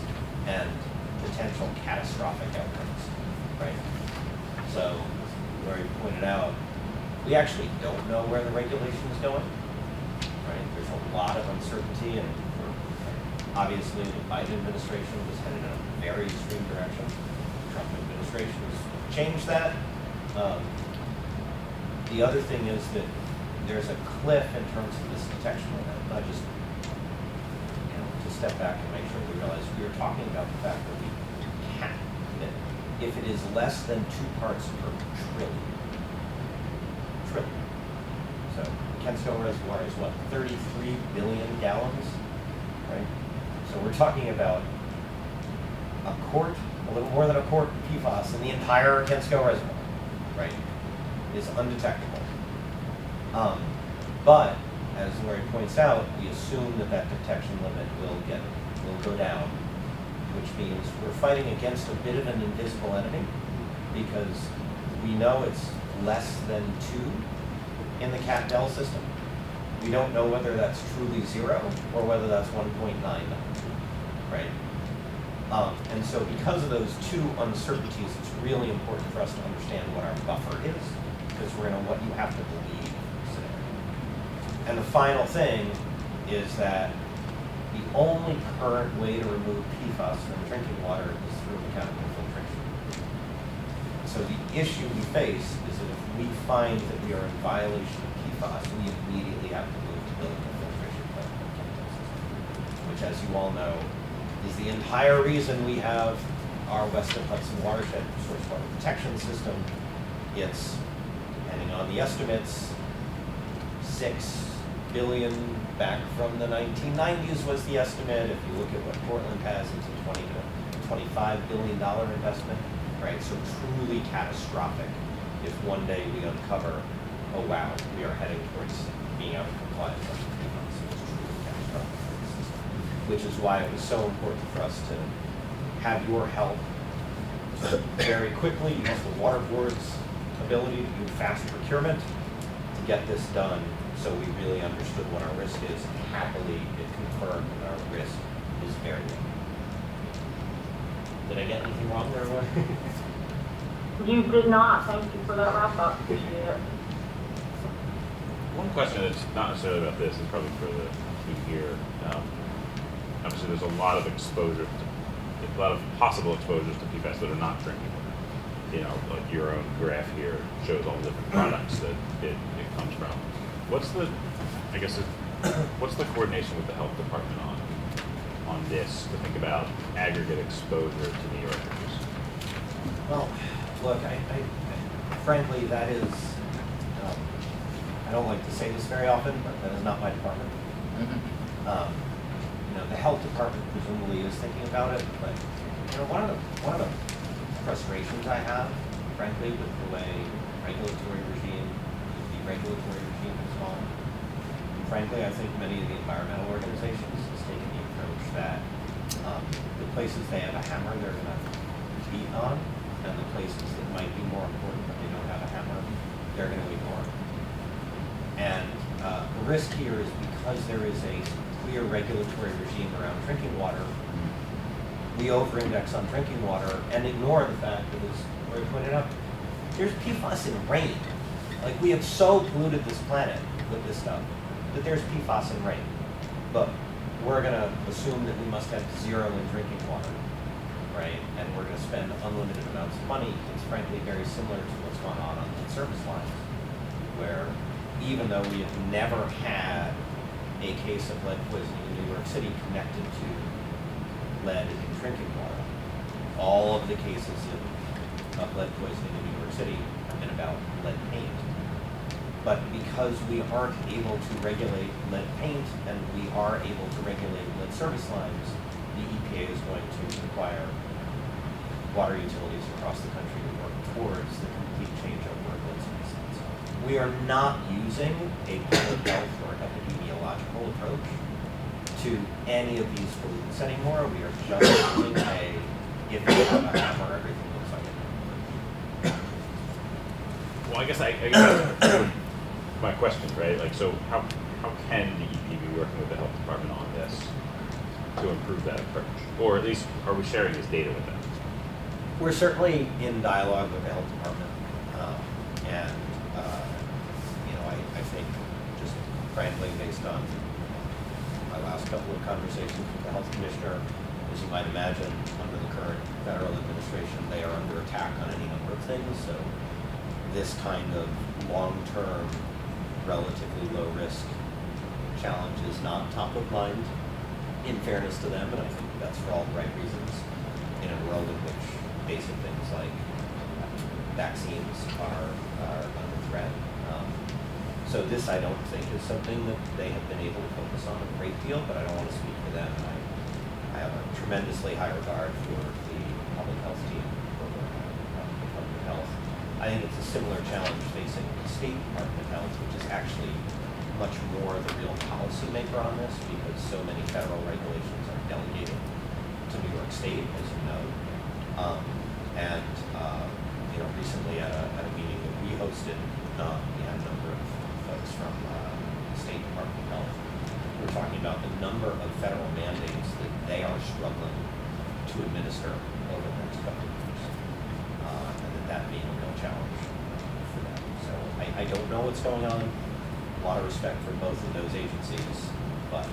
and potential catastrophic outcomes, right? So, where you pointed out, we actually don't know where the regulation is going, right? There's a lot of uncertainty, and obviously the Biden administration was headed in a very extreme direction. The Trump administration has changed that. The other thing is that there's a cliff in terms of this detection limit. I just, to step back and make sure we realize we are talking about the fact that we can't, that if it is less than 2 parts per trillion, so Kensico Reservoir is what, 33 billion gallons, right? So we're talking about a little more than a quart of PFAS in the entire Kensico Reservoir, right? Is undetectable. But as Lori points out, we assume that that detection limit will go down, which means we're fighting against a bit of an invisible enemy because we know it's less than 2 in the CAT-DEL system. We don't know whether that's truly 0 or whether that's 1.9, right? And so because of those 2 uncertainties, it's really important for us to understand what our buffer is, because we're in a what you have to believe scenario. And the final thing is that the only current way to remove PFAS from drinking water is through mechanical filtration. So the issue we face is that if we find that we are in violation of PFAS, we immediately have to move to building a filtration plant, which, as you all know, is the entire reason we have our Western Hudson watershed source water protection system. It's, depending on the estimates, 6 billion back from the 1990s was the estimate. If you look at what Portland has, it's a $20 to $25 billion investment, right? So truly catastrophic if one day we uncover, oh wow, we are heading towards being out of compliance with PFAS. It's truly catastrophic for the system, which is why it was so important for us to have your help to very quickly use the water board's ability to do fast procurement to get this done, so we really understood what our risk is. Happily, it confirmed that our risk is very low. Did I get anything wrong there, Roy? You did not. Thank you for that wrap up. Appreciate it. One question that's not necessarily about this is probably for the team here. Obviously, there's a lot of exposure, a lot of possible exposures to PFAS that are not drinking water. You know, like your own graph here shows all the different products that it comes from. What's the coordination with the health department on this to think about aggregate exposure to New Yorkers? Well, look, I frankly, that is, I don't like to say this very often, but that is not my department. The health department presumably is thinking about it, but one of the frustrations I have, frankly, with the way the regulatory regime has gone, and frankly, I think many of the environmental organizations has taken the approach that the places they have a hammer, they're going to beat on, and the places that might be more important but they don't have a hammer, they're going to ignore. And the risk here is because there is a clear regulatory regime around drinking water, we over-index on drinking water and ignore the fact that, as Roy pointed out, there's PFAS in rain. Like, we have so polluted this planet with this stuff that there's PFAS in rain. But we're going to assume that we must have 0 in drinking water, right? And we're going to spend unlimited amounts of money. It's frankly very similar to what's going on the service lines, where even though we have never had a case of lead poisoning in New York City connected to lead in drinking water, all of the cases of lead poisoning in New York City have been about lead paint. But because we aren't able to regulate lead paint and we are able to regulate lead service lines, the EPA is going to require water utilities across the country to work towards the complete changeover of lead service lines. We are not using a public health or epidemiological approach to any of these pollutants anymore. We are just using if you have a hammer, everything looks like it. Well, I guess that's my question, right? Like, so how can the EPA be working with the health department on this? to improve that approach? Or at least, are we sharing this data with them? We're certainly in dialogue with the health department, and I think just frankly, based on my last couple of conversations with the health commissioner, as you might imagine, under the current federal administration, they are under attack on any number of things. So this kind of long-term, relatively low-risk challenge is not top of mind. In fairness to them, and I think that's for all the right reasons, in a world in which basic things like vaccines are under threat. So this, I don't think, is something that they have been able to focus on a great deal, but I don't want to speak for them. I have a tremendously high regard for the public health team over at the Department of Health. I think it's a similar challenge facing the State Department of Health, which is actually much more the real policymaker on this, because so many federal regulations are delegated to New York State, as you know. Recently at a meeting that we hosted, we had a number of folks from the State Department of Health. We were talking about the number of federal mandates that they are struggling to administer over the next couple of years, and that being a real challenge for them. So I don't know what's going on. A lot of respect for both of those agencies, but I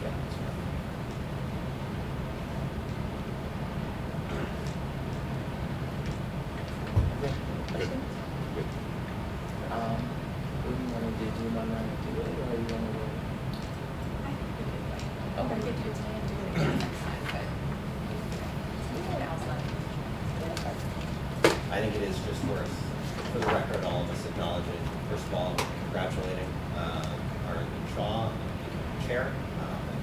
can't answer that. Good. Good. What do you want to do? Do you want to do it, or you want to wait? I think we could do it today and do it again next time, but now's not. I think it is just worth, for the record, all of us acknowledging, first of all, congratulating Arlene Shaw, the chair, and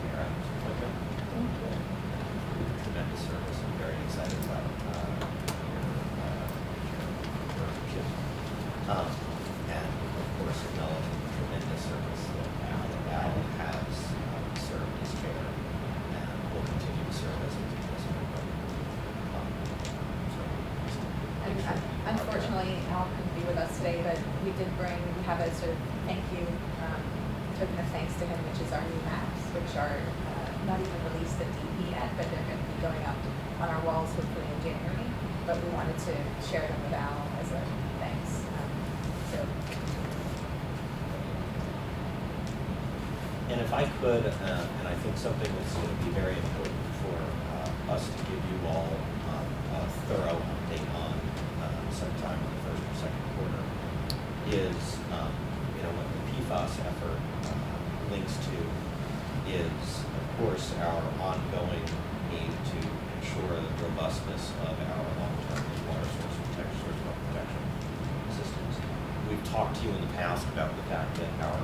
Mayor Adams' appointment. Tremendous service. I'm very excited about and of course acknowledging the tremendous service that Al has served as chair and will continue to serve as his president. And unfortunately, Al couldn't be with us today, but we have a sort of thank you, token of thanks to him, which is our new maps, which are not even released at DP yet, but they're going to be going up on our walls hopefully in January. But we wanted to share them with Al as a thanks. And if I could, and I think something that's going to be very important for us to give you all a thorough update on sometime in the first or second quarter is, what the PFAS effort links to is, of course, our ongoing need to ensure the robustness of our long-term water source protection systems. We've talked to you in the past about the fact that our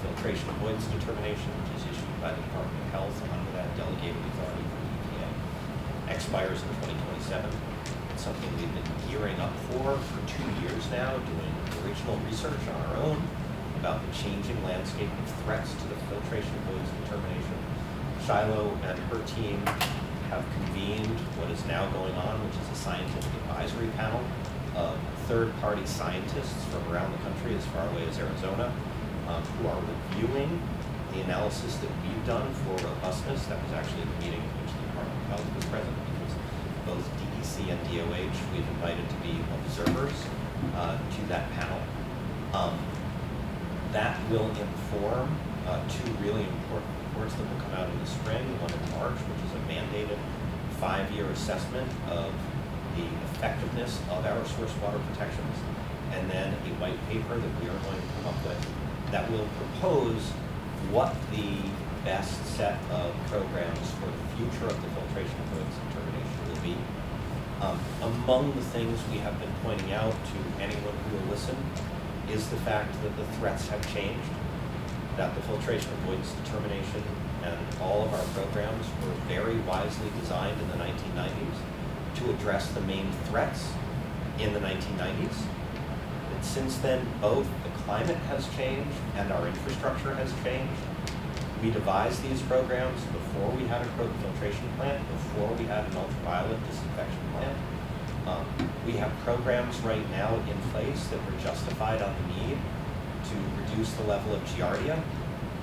filtration avoidance determination, which is issued by the Department of Health under that delegated authority from the EPA, expires in 2027. It's something we've been gearing up for 2 years now, doing original research on our own about the changing landscape of threats to the filtration avoidance determination. Shiloh and her team have convened what is now going on, which is a scientific advisory panel of third-party scientists from around the country, as far away as Arizona, who are reviewing the analysis that we've done for robustness. That was actually the meeting in which the Department of Health was present, because both DEC and DOH we've invited to be observers to that panel. That will inform 2 really important reports that will come out in the spring, one in March, which is a mandated 5-year assessment of the effectiveness of our source water protections, and then a white paper that we are going to come up with that will propose what the best set of programs for the future of the filtration avoidance determination will be. Among the things we have been pointing out to anyone who will listen is the fact that the threats have changed, that the filtration avoidance determination and all of our programs were very wisely designed in the 1990s to address the main threats in the 1990s. And since then, both the climate has changed and our infrastructure has changed. We devised these programs before we had a corrosive filtration plant, before we had an ultraviolet disinfection plant. We have programs right now in place that were justified on the need to reduce the level of Giardia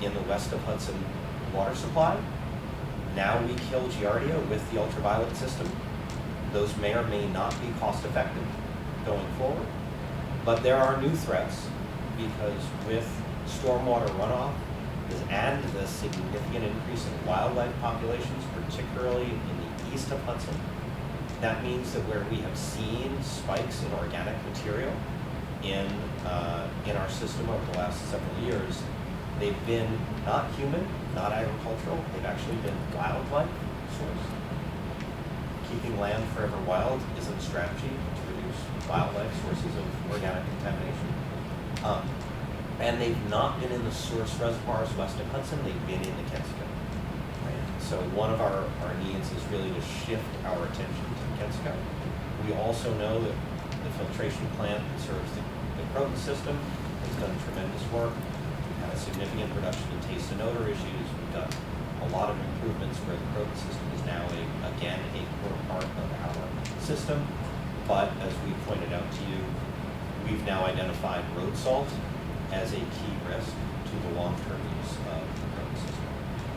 in the west of Hudson water supply. Now we kill Giardia with the ultraviolet system. Those may or may not be cost effective going forward. But there are new threats because with stormwater runoff and the significant increase in wildlife populations, particularly in the east of Hudson, that means that where we have seen spikes in organic material in our system over the last several years, they've been not human, not agricultural, they've actually been wildlife sourced. Keeping land forever wild isn't a strategy to reduce wildlife sources of organic contamination. And they've not been in the source reservoirs west of Hudson, they've been in the Kensico. Right? So one of our needs is really to shift our attention to the Kensico. We also know that the filtration plant that serves the Croton system has done tremendous work. We've had a significant reduction in taste and odor issues. We've done a lot of improvements where the Croton system is now, again, a core part of our system. But as we pointed out to you, we've now identified road salt as a key risk to the long-term use of the Croton system.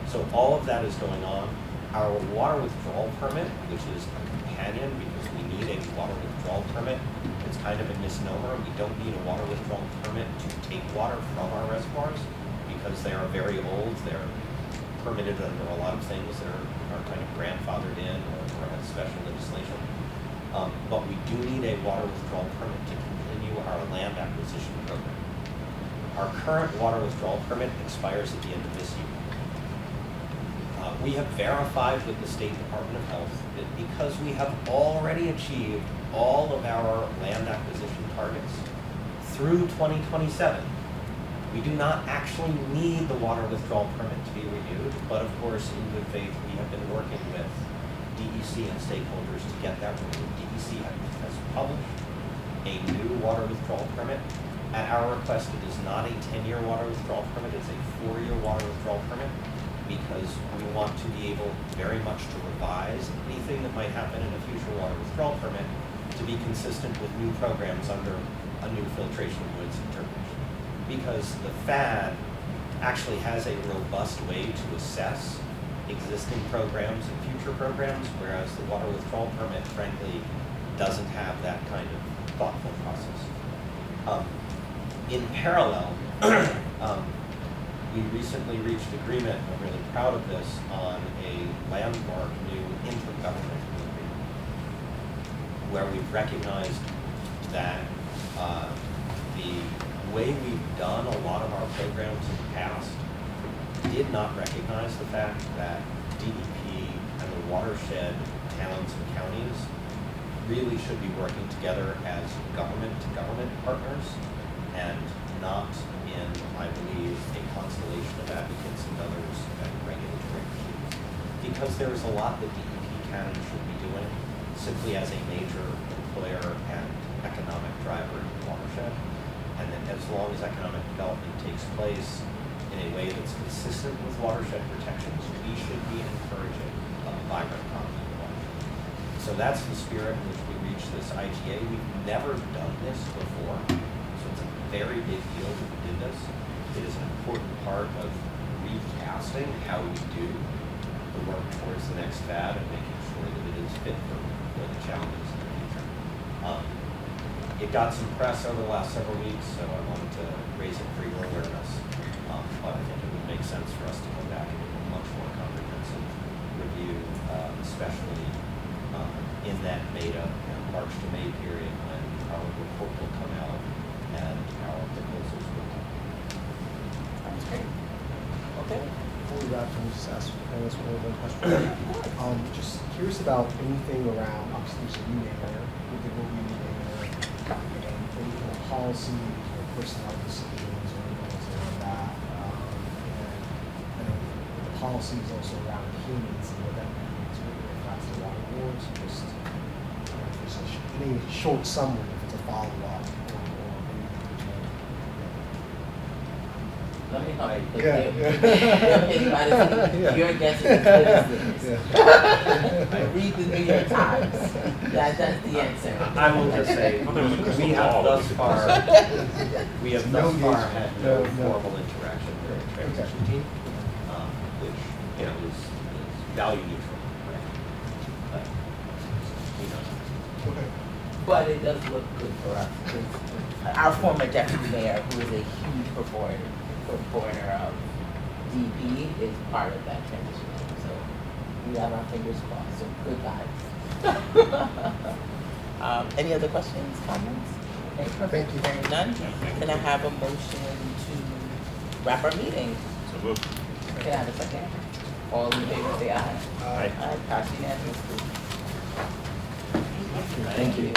So all of that is going on. Our water withdrawal permit, which is a companion because we need a water withdrawal permit, it's kind of a misnomer. We don't need a water withdrawal permit to take water from our reservoirs because they are very old. They're permitted under a lot of things that are kind of grandfathered in or have special legislation. But we do need a water withdrawal permit to continue our land acquisition program. Our current water withdrawal permit expires at the end of this year. We have verified with the State Department of Health that because we have already achieved all of our land acquisition targets through 2027, we do not actually need the water withdrawal permit to be renewed, but of course, in good faith, we have been working with DEC and stakeholders to get that renewed. DEC has published a new water withdrawal permit. At our request, it is not a 10-year water withdrawal permit, it's a 4-year water withdrawal permit, because we want to be able very much to revise anything that might happen in a future water withdrawal permit to be consistent with new programs under a new filtration woods interpretation. Because the FAD actually has a robust way to assess existing programs and future programs, whereas the water withdrawal permit, frankly, doesn't have that kind of thoughtful process. In parallel, we recently reached agreement, I'm really proud of this, on a landmark new intergovernmental agreement, where we've recognized that the way we've done a lot of our programs in the past did not recognize the fact that DEP and the watershed towns and counties really should be working together as government-to-government partners and not in, I believe, a constellation of advocates and others and regulatory regimes. Because there is a lot that DEP can and should be doing simply as a major employer and economic driver in the watershed. And that as long as economic development takes place in a way that's consistent with watershed protections, we should be encouraging a vibrant economy in the watershed. So that's the spirit in which we reached this IGA. We've never done this before, so it's a very big deal that we did this. It is an important part of recasting how we do the work towards the next FAD and making sure that it is fit for the challenges in the future. It got some press over the last several weeks, so I wanted to raise it for your awareness. But I think it would make sense for us to come back and do a much more comprehensive review, especially in that beta March to May period when our report will come out and our proposals will come out. Sounds great. Okay. Before we wrap, can we just ask one question? Just curious about anything around, obviously there's a new mayor, with the will be new mayor, and any kind of policy or personnel decisions or anything like that. And the policy is also around humans and what that means with regards to water boards. Just if there's any short summary, if it's a follow-up or maybe. Let me know. Yeah. Your guess is as good as this. Read the New York Times. That's the answer. I will just say, we have thus far had no formal interaction with the transition team, which is value neutral, right? But, you know, Okay. But it does look good for us, 'cause our former deputy mayor, who is a huge supporter of DP, is part of that transition, so we have our fingers crossed, so good guys. Any other questions, comments? Okay, perfect. Thank you. Hearing none, can I have a motion to wrap our meeting? So move. Can I have a second? All in favor, say aye. Aye. Aye, pass unanimously. Thank you.